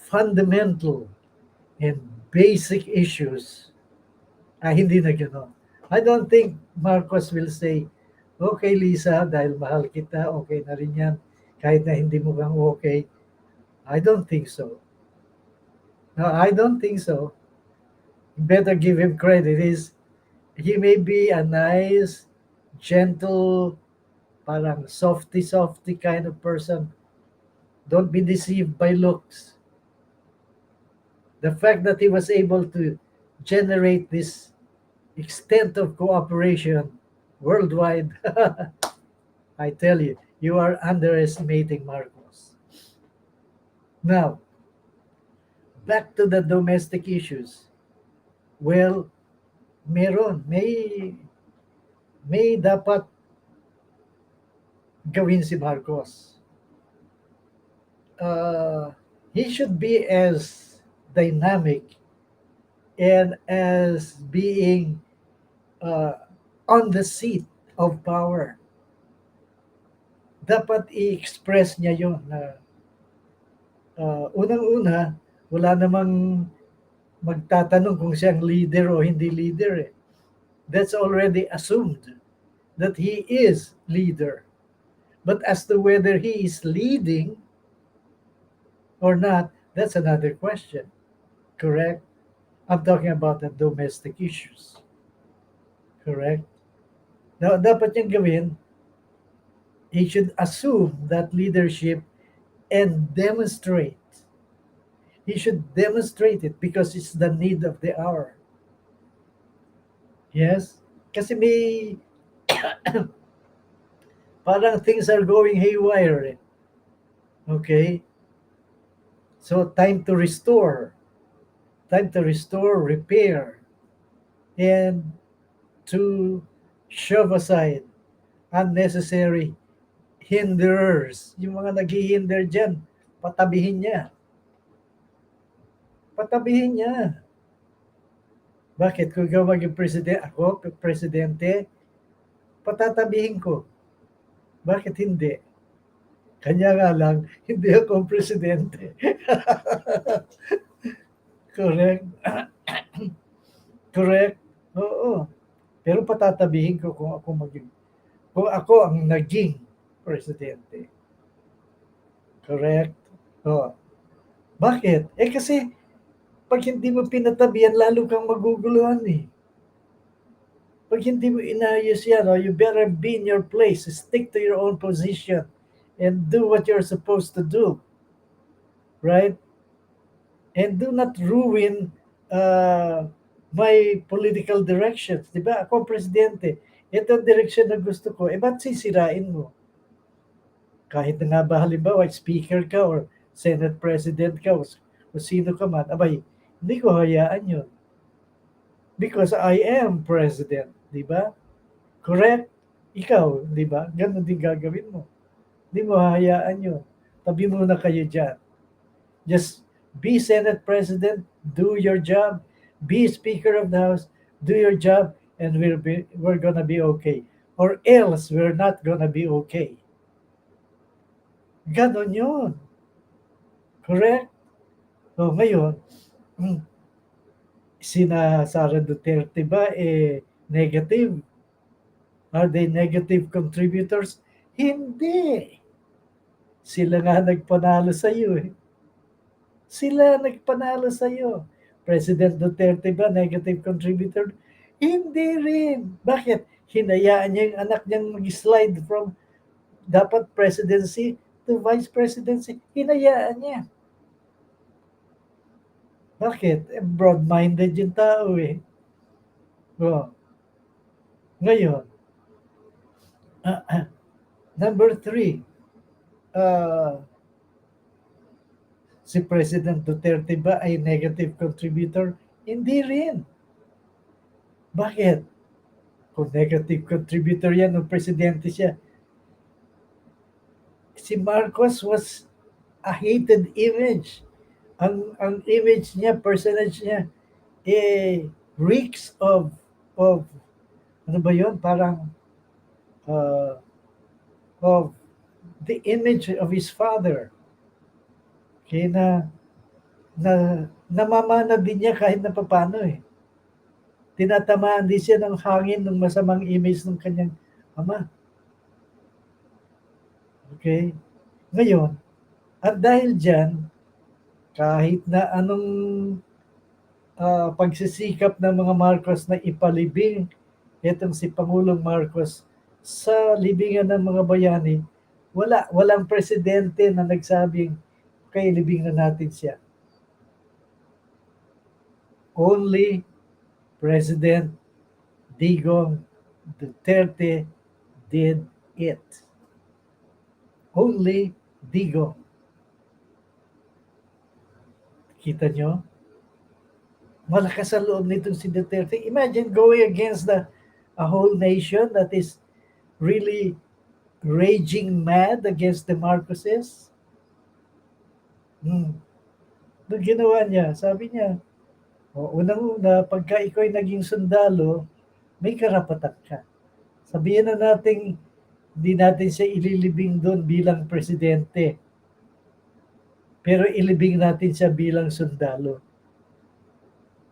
fundamental and basic issues, hindi na gano'n. I don't think Marcos will say, okay Lisa, dahil mahal kita, okay na rin yan. Kahit na hindi mo kang okay. I don't think so. No, I don't think so. You better give him credit. He may be a nice, gentle, parang softy kind of person. Don't be deceived by looks. The fact that he was able to generate this extent of cooperation worldwide, I tell you, you are underestimating Marcos. Now, back to the domestic issues. Well, may dapat gawin si Marcos. He should be as dynamic and as being on the seat of power. Dapat i-express niya yun na unang-una, wala namang magtatanong kung siyang leader o hindi leader eh. That's already assumed that he is leader. But as to whether he is leading or not, that's another question. Correct? I'm talking about the domestic issues. Correct? Now, dapat niyang gawin, he should assume that leadership and demonstrate. He should demonstrate it because it's the need of the hour. Yes? Kasi may parang things are going haywire. Okay? So time to restore, repair, and to shove aside unnecessary hinderers. Yung mga naghihinder dyan, patabihin niya. Bakit? Kung ikaw maging presidente, patatabihin ko. Bakit hindi? Kanya nga lang, hindi ako presidente. Correct? Correct? Oo. Pero patatabihin ko kung ako ang naging presidente. Correct? Oo. Bakit? Kasi pag hindi mo pinatabihan, lalo kang maguguluhan eh. Pag hindi mo inayos yan, you better be in your place. Stick to your own position and do what you're supposed to do. Right? And do not ruin my political directions. Di ba? Ako ang presidente. Ito ang direction na gusto ko. Ba't sisirain mo? Kahit na nga ba halimbawa, speaker ka or Senate President ka o sino ka man, abay, hindi ko hayaan yun. Because I am President, di ba? Correct? Ikaw, di ba? Ganon din gagawin mo. Hindi mo hahayaan yun. Tabi muna kayo dyan. Just be Senate President, do your job. Be Speaker of the House, do your job, and we're gonna be okay. Or else, we're not gonna be okay. Ganon yun. Correct? So ngayon, sina Sara Duterte ba negative? Are they negative contributors? Hindi. Sila nga nagpanalo sa iyo eh. Sila nagpanalo sa iyo. President Duterte ba negative contributor? Hindi rin. Bakit? Hinayaan niya yung anak niyang mag-slide from dapat presidency to vice presidency. Hinayaan niya. Bakit? Broad-minded yung tao eh. Oh. Ngayon, number 3, si President Duterte ba ay negative contributor? Hindi rin. Bakit? Kung negative contributor yan nung presidente siya, si Marcos was a hated image. Ang image niya, personage niya, reeks of ano ba yun? Parang of the image of his father. Kaya namamana din niya kahit na papano eh. Tinatamaan din siya ng hangin ng masamang image ng kanyang ama. Okay? Ngayon, at dahil dyan, kahit na anong pagsisikap ng mga Marcos na ipalibing itong si Pangulong Marcos sa libingan ng mga bayani, walang presidente na nagsabing, okay, libing na natin siya. Only President Digong Duterte did it. Only Digong. Kita nyo? Malakas ang loob nitong si Duterte. Imagine going against a whole nation that is really raging mad against the Marcoses. Doon ginawa niya, sabi niya, unang-una, pagka ikaw ay naging sundalo, may karapatan ka. Sabihin na natin, hindi natin siya ililibing doon bilang presidente. Pero ilibing natin siya bilang sundalo.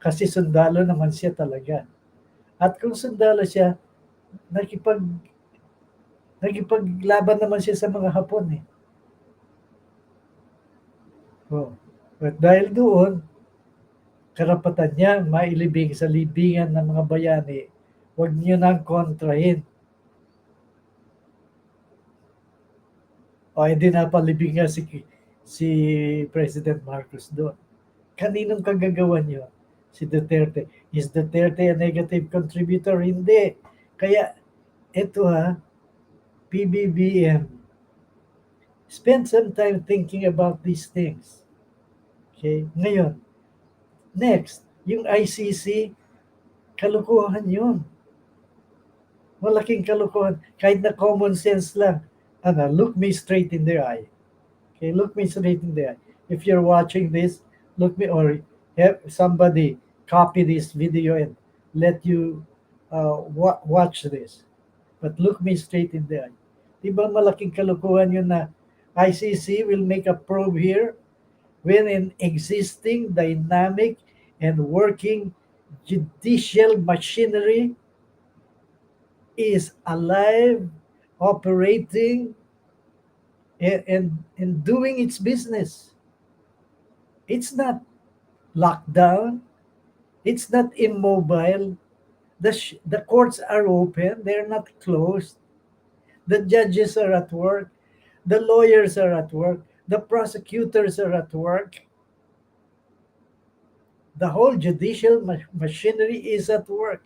Kasi sundalo naman siya talaga. At kung sundalo siya, nakipaglaban naman siya sa mga Hapon eh. At dahil doon, karapatan niya mailibing sa libingan ng mga bayani, huwag niyo nang kontrahin. Hindi napalibing nga si President Marcos doon. Kaninong kagagawan niyo? Si Duterte. Is Duterte a negative contributor? Hindi. Kaya, ito PBBM, spend some time thinking about these things. Okay? Ngayon, next, yung ICC, kalukuhan yun. Malaking kalukuhan. Kahit na common sense lang. Look me straight in the eye. Okay, look me straight in the eye. If you're watching this, look me, or have somebody copy this video and let you watch this. But look me straight in the eye. Di ba malaking kalokohan yun na ICC will make a probe here when an existing dynamic and working judicial machinery is alive, operating, and doing its business. It's not locked down. It's not immobile. The courts are open. They're not closed. The judges are at work. The lawyers are at work. The prosecutors are at work. The whole judicial machinery is at work.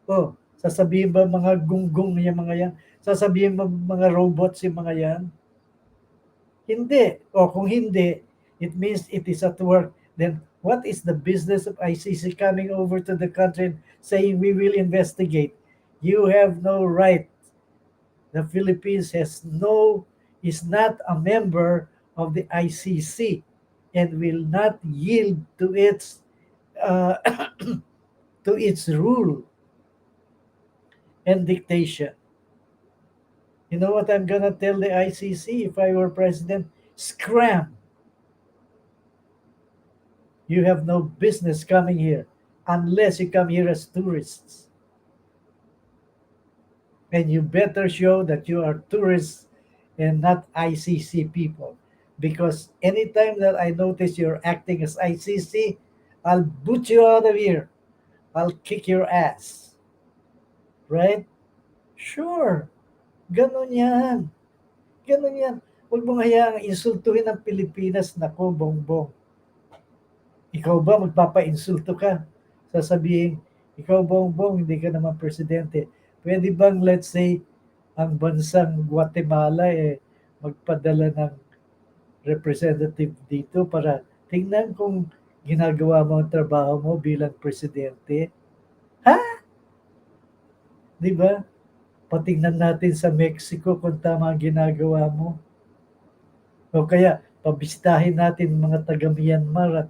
Oh, sasabihin ba mga gunggong yung mga yan? Sasabihin ba mga robots yung mga yan? Hindi. O kung hindi, it means it is at work. Then what is the business of ICC coming over to the country and saying we will investigate? You have no right. The Philippines is not a member of the ICC and will not yield to its uh, to its rule and dictation. You know what I'm gonna tell the ICC if I were president? Scram! You have no business coming here unless you come here as tourists. And you better show that you are tourists and not ICC people. Because anytime that I notice you're acting as ICC, I'll boot you out of here. I'll kick your ass. Right? Sure. Ganon yan. Ganon yan. Huwag mong hayaang insultuhin ang Pilipinas. Nako, bongbong. Ikaw ba magpapa-insulto ka? Sasabihin, ikaw bongbong, hindi ka naman presidente. Pwede bang, let's say, ang bansang Guatemala magpadala ng representative dito para tingnan kung ginagawa mo ang trabaho mo bilang presidente? Ha? Di ba? Patingnan natin sa Mexico kung tama ang ginagawa mo. O kaya, pabisitahin natin mga taga Myanmar at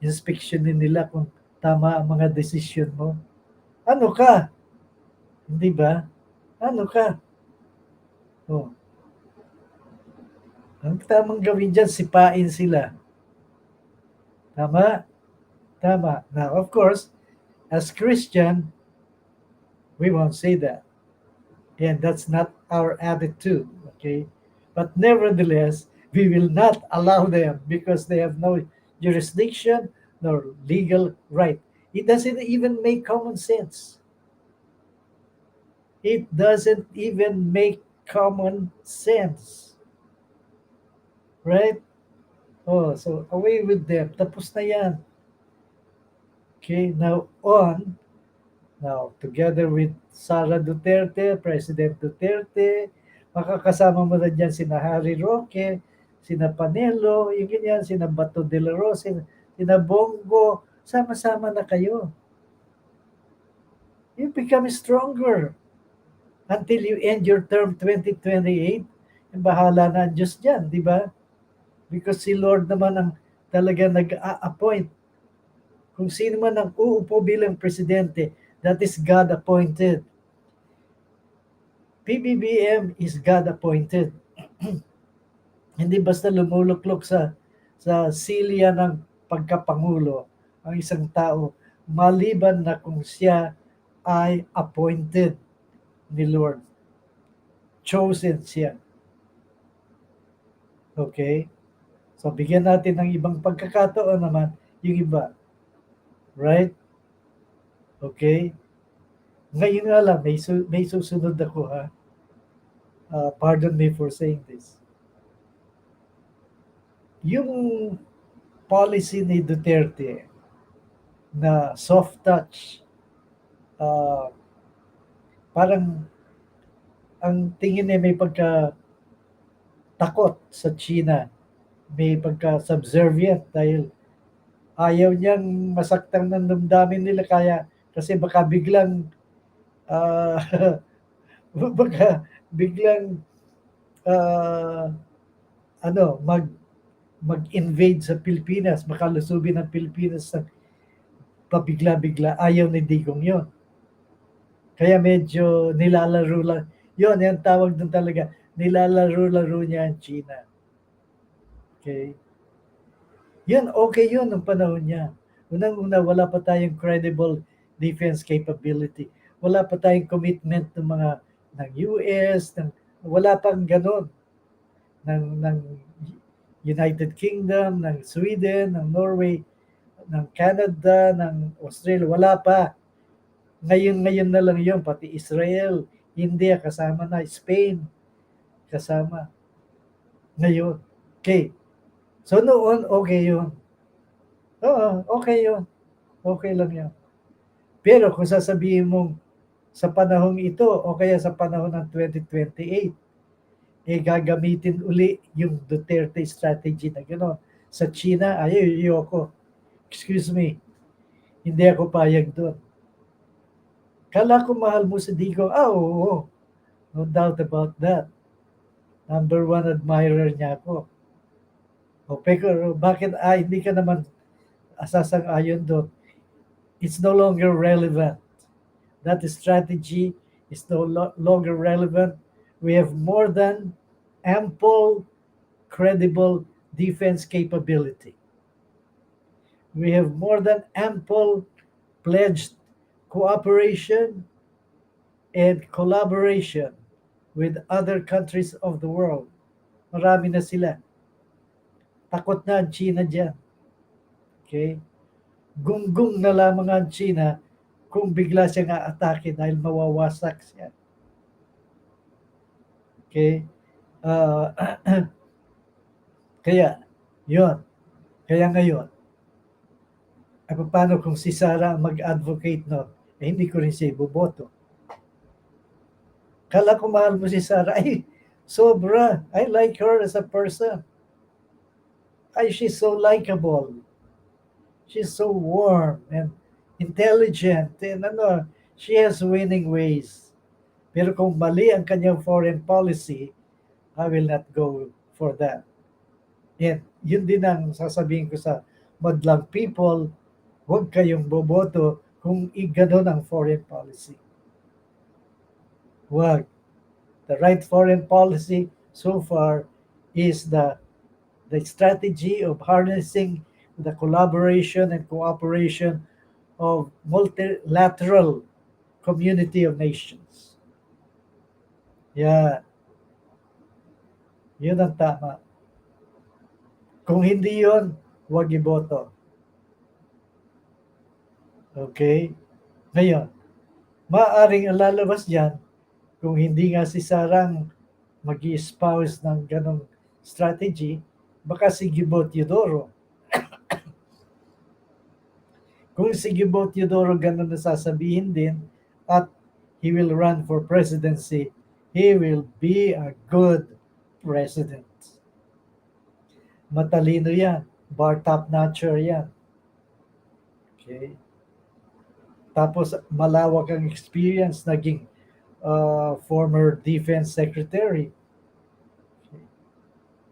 inspeksyonin nila kung tama ang mga desisyon mo. Ano ka? Hindi ba? Ano ka? Oh. Ang tamang gawin dyan, sipain sila. Tama? Tama. Now, of course, as Christian, we won't say that. And that's not our attitude, okay? But nevertheless, we will not allow them because they have no jurisdiction nor legal right. It doesn't even make common sense. It doesn't even make common sense. Right? Oh, so away with them. Tapos na yan. Okay, now on. Now, together with Sara Duterte, President Duterte, makakasama mo na dyan sina Harry Roque, sina Panelo, yung ganyan, sina Bato de la Rosa, sina Bongo, sama-sama na kayo. You become stronger until you end your term 2028. Yung bahala na ang Diyos dyan, di ba? Because si Lord naman ang talaga nag-a-appoint. Kung sino man ang uupo bilang presidente, that is God appointed. PBBM is God appointed. Hindi basta lumuluklok sa silya ng pagkapangulo ang isang tao, maliban na kung siya ay appointed ni Lord. Chosen siya. Okay? So, bigyan natin ng ibang pagkakataon naman yung iba. Right? Okay? Ngayon nga lang, may susunod ako ha. Pardon me for saying this. Yung policy ni Duterte na soft touch, parang ang tingin niya may pagka takot sa China, may pagka-subservient dahil ayaw niyang masaktan ng damdamin nila kasi baka biglang baka biglang mag-invade sa Pilipinas, makalusubin ng Pilipinas sa pabigla-bigla. Ayaw ni Digong yon. Kaya medyo nilalaro lang. Yun, yung tawag doon talaga, nilalaro-laro niya ang China. Okay? Yun, okay yun nung panahon niya. Unang-una, wala pa tayong credible defense capability. Wala pa tayong commitment ng US, wala pang ganon ng United Kingdom, ng Sweden, ng Norway, ng Canada, ng Australia, wala pa. Ngayon na lang yun, pati Israel, India, kasama na, Spain, kasama. Ngayon. Okay. So noon, okay yun. Oo, okay yun. Okay lang yun. Pero kung sasabihin mong sa panahong ito o kaya sa panahon ng 2028, gagamitin uli yung Duterte strategy na gano'n. Sa China, ayoko. Excuse me, hindi ako payag doon. Kala ko mahal mo si Digo. Oo. No doubt about that. Number one admirer niya ako. O, pero bakit hindi ka naman sasang-ayon doon? It's no longer relevant. That strategy is no longer relevant. We have more than ample, credible defense capability. We have more than ample pledged cooperation and collaboration with other countries of the world. Marami na sila. Takot na ang China dyan. Okay? Gunggong na lamang ang China kung bigla siyang aatake dahil mawawasak siya. Okay? Kaya, yun. Kaya ngayon, paano kung si Sara mag-advocate no? Hindi ko rin siya iboboto. Kala ko mahal mo si Sara. Ay, sobra. I like her as a person. Ay, she's so likable. She's so warm and intelligent. And she has winning ways. Pero kung mali ang kanyang foreign policy, I will not go for that. And yun din ang sasabihin ko sa madlang people, huwag kayong boboto kung iganon ang foreign policy. Huwag. The right foreign policy so far is the strategy of harnessing the collaboration and cooperation of multilateral community of nations. Yeah. Yun ang tama. Kung hindi yun, huwag iboto. Okay? Ngayon, maaaring ang lalabas dyan, kung hindi nga si Sarang mag-espouse ng ganong strategy, baka si Gibo Teodoro. Kung si Gibo Teodoro ganon na sasabihin din, at he will run for presidency, he will be a good president. Matalino yan. Bar top-notcher yan. Okay? Tapos malawak ang experience, naging former defense secretary. Okay.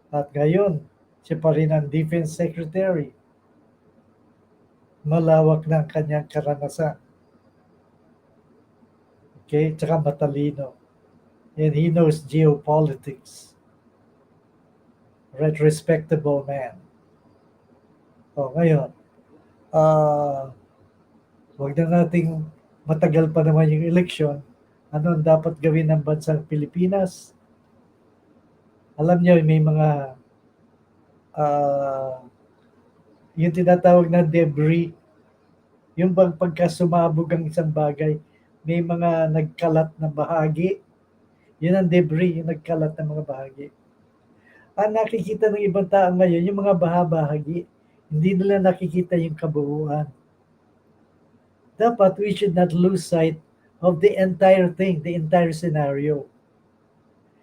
At ngayon, siya pa rin ang defense secretary. Malawak na ang kanyang karanasan. Okay? Tsaka matalino. And he knows geopolitics. Right, respectable man. O, ngayon, huwag na nating matagal pa naman yung eleksyon. Ano ang dapat gawin ng bansang Pilipinas? Alam niyo, may mga yung tinatawag na debris, yung pagka sumabog ang isang bagay, may mga nagkalat na bahagi. Yun ang debris, yung nagkalat na mga bahagi. Ang nakikita ng ibang tao ngayon, yung mga bahagi, hindi nila nakikita yung kabuuan. Dapat we should not lose sight of the entire thing, the entire scenario.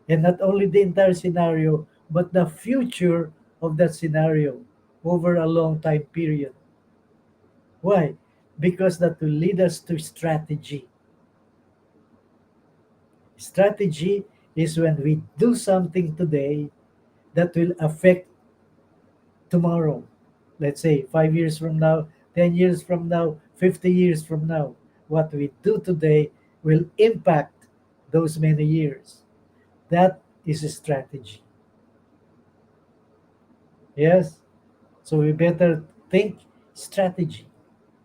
And not only the entire scenario, but the future of that scenario over a long time period. Why? Because that will lead us to strategy. Strategy is when we do something today that will affect tomorrow. Let's say 5 years from now, 10 years from now, 50 years from now. What we do today will impact those many years. That is a strategy. Yes? So we better think strategy.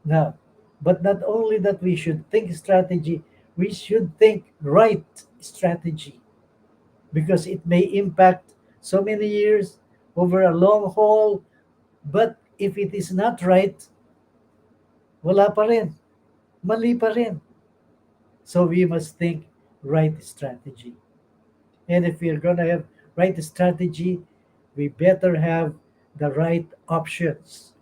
Now, but not only that we should think strategy, we should think right strategy because it may impact so many years over a long haul. But if it is not right, wala pa rin. Mali pa rin. So we must think right strategy. And if we're going to have right strategy, we better have the right options.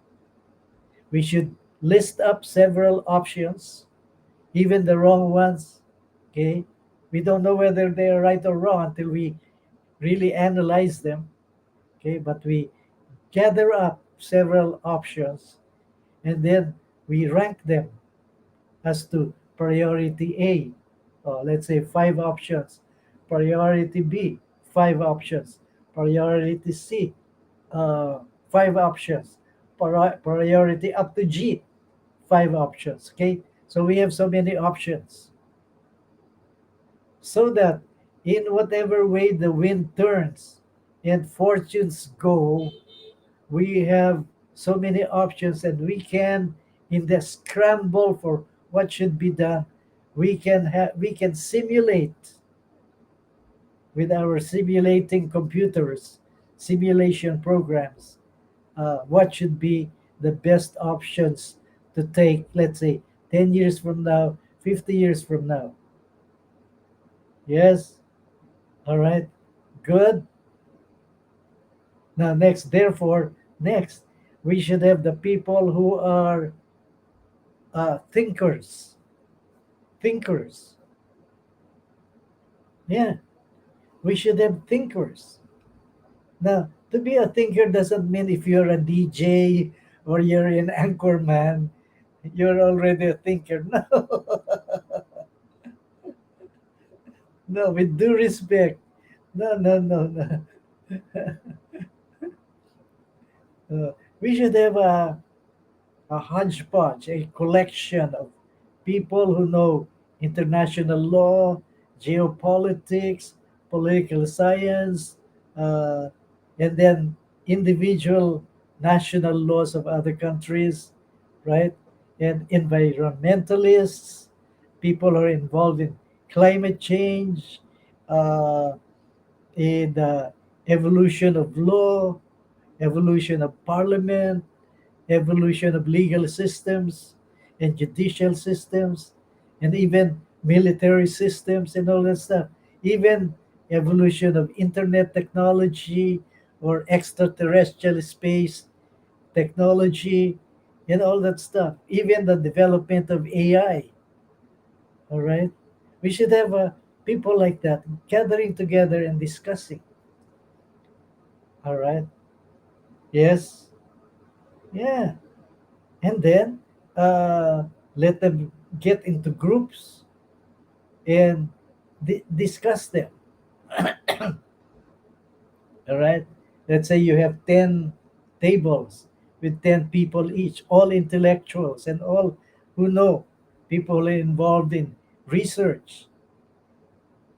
We should list up several options, even the wrong ones. Okay? We don't know whether they are right or wrong until we really analyze them. Okay? But we gather up several options and then we rank them as to priority A. Let's say 5 options. Priority B, 5 options. Priority C, 5 options. Priority up to G, 5 options. Okay, so we have so many options, so that in whatever way the wind turns and fortunes go, we have so many options, and we can, in the scramble for what should be done, we can simulate with our simulating computers, simulation programs, what should be the best options to take, let's say 10 years from now, 50 years from now. Yes. All right. Good. Now next we should have the people who are thinkers. Thinkers. Yeah, we should have thinkers. Now, to be a thinker doesn't mean if you're a DJ or you're an anchorman, you're already a thinker. No, no, with due respect. No, no, no, no. We should have a hodgepodge, a collection of people who know international law, geopolitics, political science, uh, and then individual national laws of other countries, right? And environmentalists, people who are involved in climate change, uh, in the evolution of law, evolution of parliament, evolution of legal systems and judicial systems, and even military systems and all that stuff. Even evolution of internet technology or extraterrestrial space technology and all that stuff. Even the development of AI. All right. We should have people like that gathering together and discussing. All right. Yes. Yeah. And then uh, let them get into groups and discuss them. All right, let's say you have 10 tables with 10 people each, all intellectuals and all who know, people involved in research,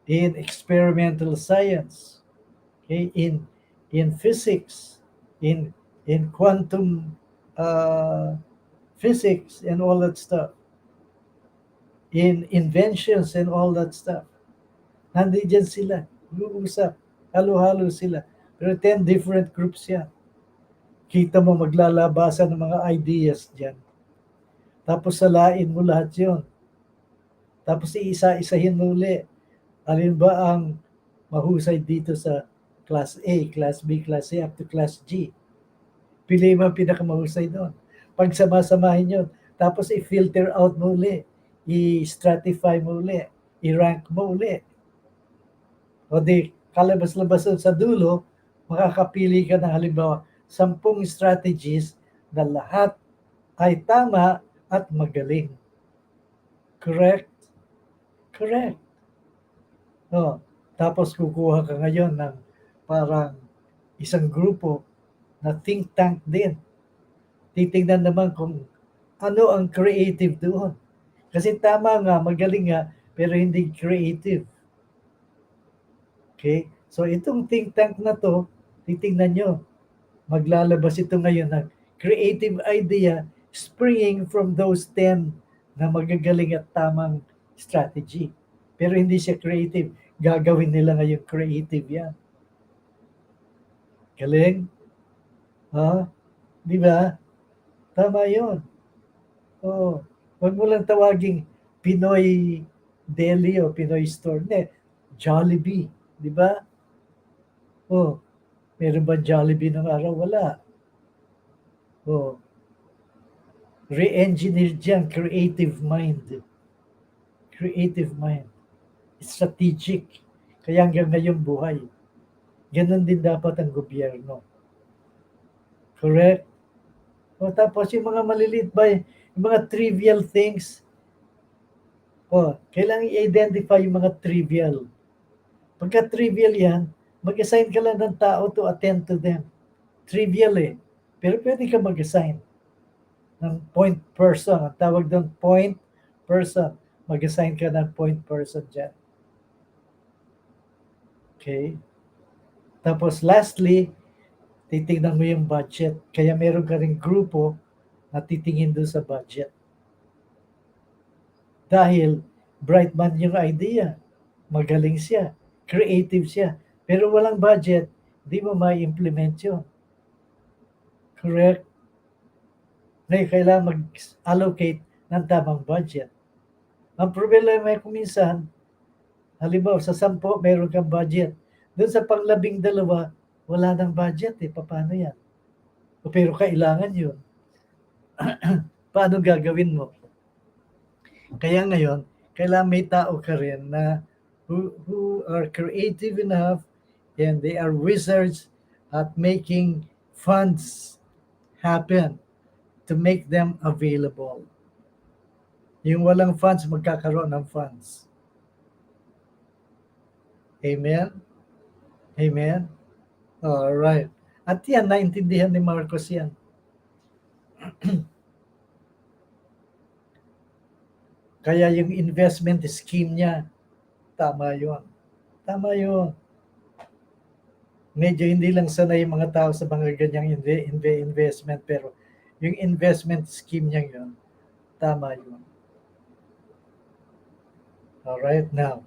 in experimental science, okay, in physics, in quantum uh, physics and all that stuff, in inventions and all that stuff. Nandiyan sila, uusap, halo-halo sila. Pero 10 different groups yan. Kita mo maglalabasan ng mga ideas dyan. Tapos salain mo lahat yon. Tapos iisa-isahin mo uli. Alin ba ang mahusay dito sa Class A, Class B, Class C, up to Class G. Pili mo ang pinakamahusay doon. Pag sama-samahin yun, tapos i-filter out mo uli, i-stratify mo uli, i-rank mo uli. O di, kalabas-labas sa dulo, makakapili ka ng halimbawa 10 strategies na lahat ay tama at magaling. Correct? Correct. No, tapos kukuha ka ngayon ng parang isang grupo na think tank din. Titingnan naman kung ano ang creative doon. Kasi tama nga, magaling nga, pero hindi creative. Okay? So itong think tank na 'to, titingnan niyo, maglalabas ito ngayon ng creative idea springing from those 10 na magagaling at tamang strategy. Pero hindi siya creative, gagawin nila ngayon creative 'yan. Galing, oh, 'di ba? Tama 'yun, oo. Wag mo lang tawaging Pinoy Deli o Pinoy Store, hindi, Jollibee, 'di ba? Oh, meron ba Jollibee nung araw? Wala. Oh, re-engineer diyan, creative mind, strategic. Kaya hanggang ngayon buhay. Gano'n din dapat ang gobyerno. Correct? O tapos yung mga maliliit ba, yung mga trivial things, kailangan i-identify yung mga trivial. Pagka trivial yan, mag-assign ka lang ng tao to attend to them. Trivial eh. Pero pwede ka mag-assign ng point person. Ang tawag doon, point person. Mag-assign ka ng point person dyan. Okay? Tapos lastly, titignan mo yung budget. Kaya meron ka ring grupo na titingin doon sa budget. Dahil bright man yung idea. Magaling siya. Creative siya. Pero walang budget, di mo ma-implement yun. Correct? Ngayon, kailangan mag-allocate ng tamang budget. Ang problema ay kung minsan, halimbawa sa 10, meron kang budget. Doon sa pang-12, wala nang budget eh. Paano yan? Pero kailangan yun. Paano gagawin mo? Kaya ngayon, kailangan may tao ka rin na who are creative enough and they are wizards at making funds happen to make them available. Yung walang funds, magkakaroon ng funds. Amen? Amen? All right. At yan, naintindihan ni Marcos yan. Kaya yung investment scheme niya, tama yun. Tama yun. Medyo hindi lang sanay yung mga tao sa mga ganyang investment, pero yung investment scheme niya yun, tama yun. Alright, now,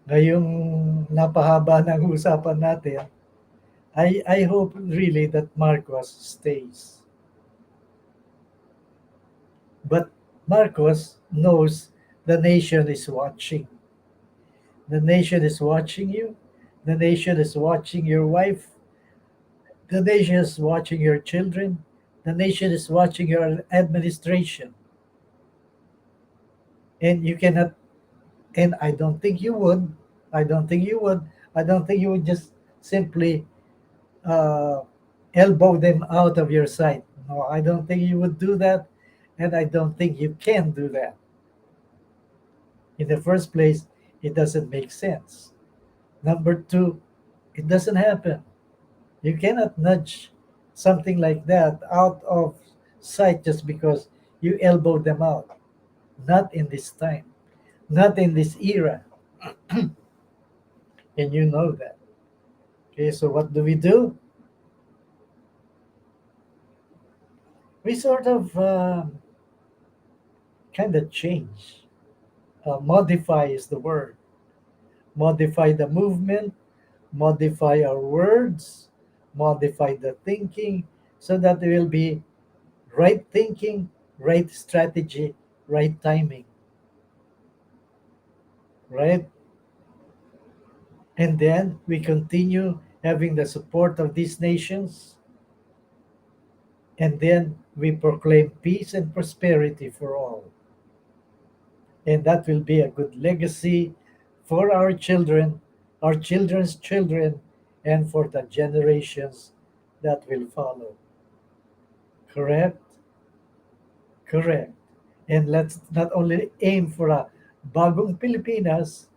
ngayong napahaba ng usapan natin, I hope really that Marcos stays. But Marcos knows the nation is watching. The nation is watching you. The nation is watching your wife. The nation is watching your children. The nation is watching your administration. And you cannot, and I don't think you would, I don't think you would just simply elbow them out of your sight. No, I don't think you would do that. And I don't think you can do that. In the first place, it doesn't make sense. Number two, it doesn't happen. You cannot nudge something like that out of sight just because you elbow them out. Not in this time. Not in this era. And you know that. Okay, so what do? We sort of kind of change. Modify is the word. Modify the movement, modify our words, modify the thinking, so that there will be right thinking, right strategy, right timing. Right? And then we continue having the support of these nations. And then we proclaim peace and prosperity for all. And that will be a good legacy for our children, our children's children, and for the generations that will follow. Correct? Correct. And let's not only aim for a bagong Pilipinas,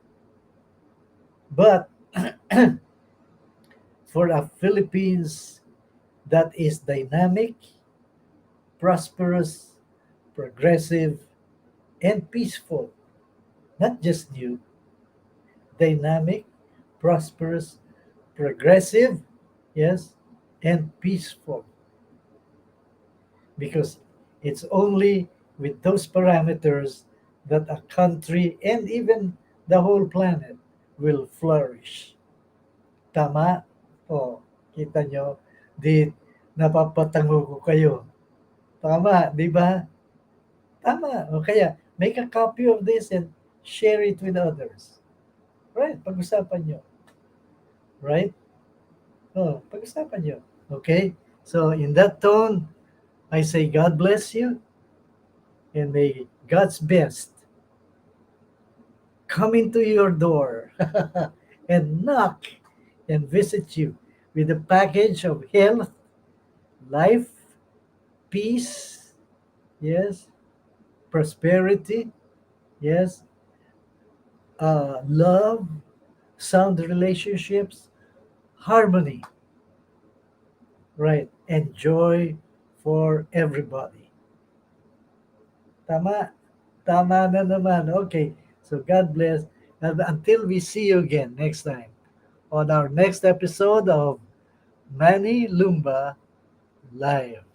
but for a Philippines that is dynamic, prosperous, progressive, and peaceful. Not just new. Dynamic, prosperous, progressive, yes, and peaceful. Because it's only with those parameters that a country and even the whole planet will flourish. Tama? O, kita nyo, di napapatango ko kayo. Tama, di ba? Tama. O kaya, make a copy of this and share it with others. Right? Pag-usapan nyo. Right? Oh, pag-usapan nyo. Okay? So, in that tone, I say God bless you and may God's best come into your door and knock and visit you with a package of health, life, peace, yes, prosperity, yes, love, sound relationships, harmony, right, and joy for everybody. Tama? Tama na naman. Okay. So God bless. And until we see you again next time on our next episode of Manny Lumba Live.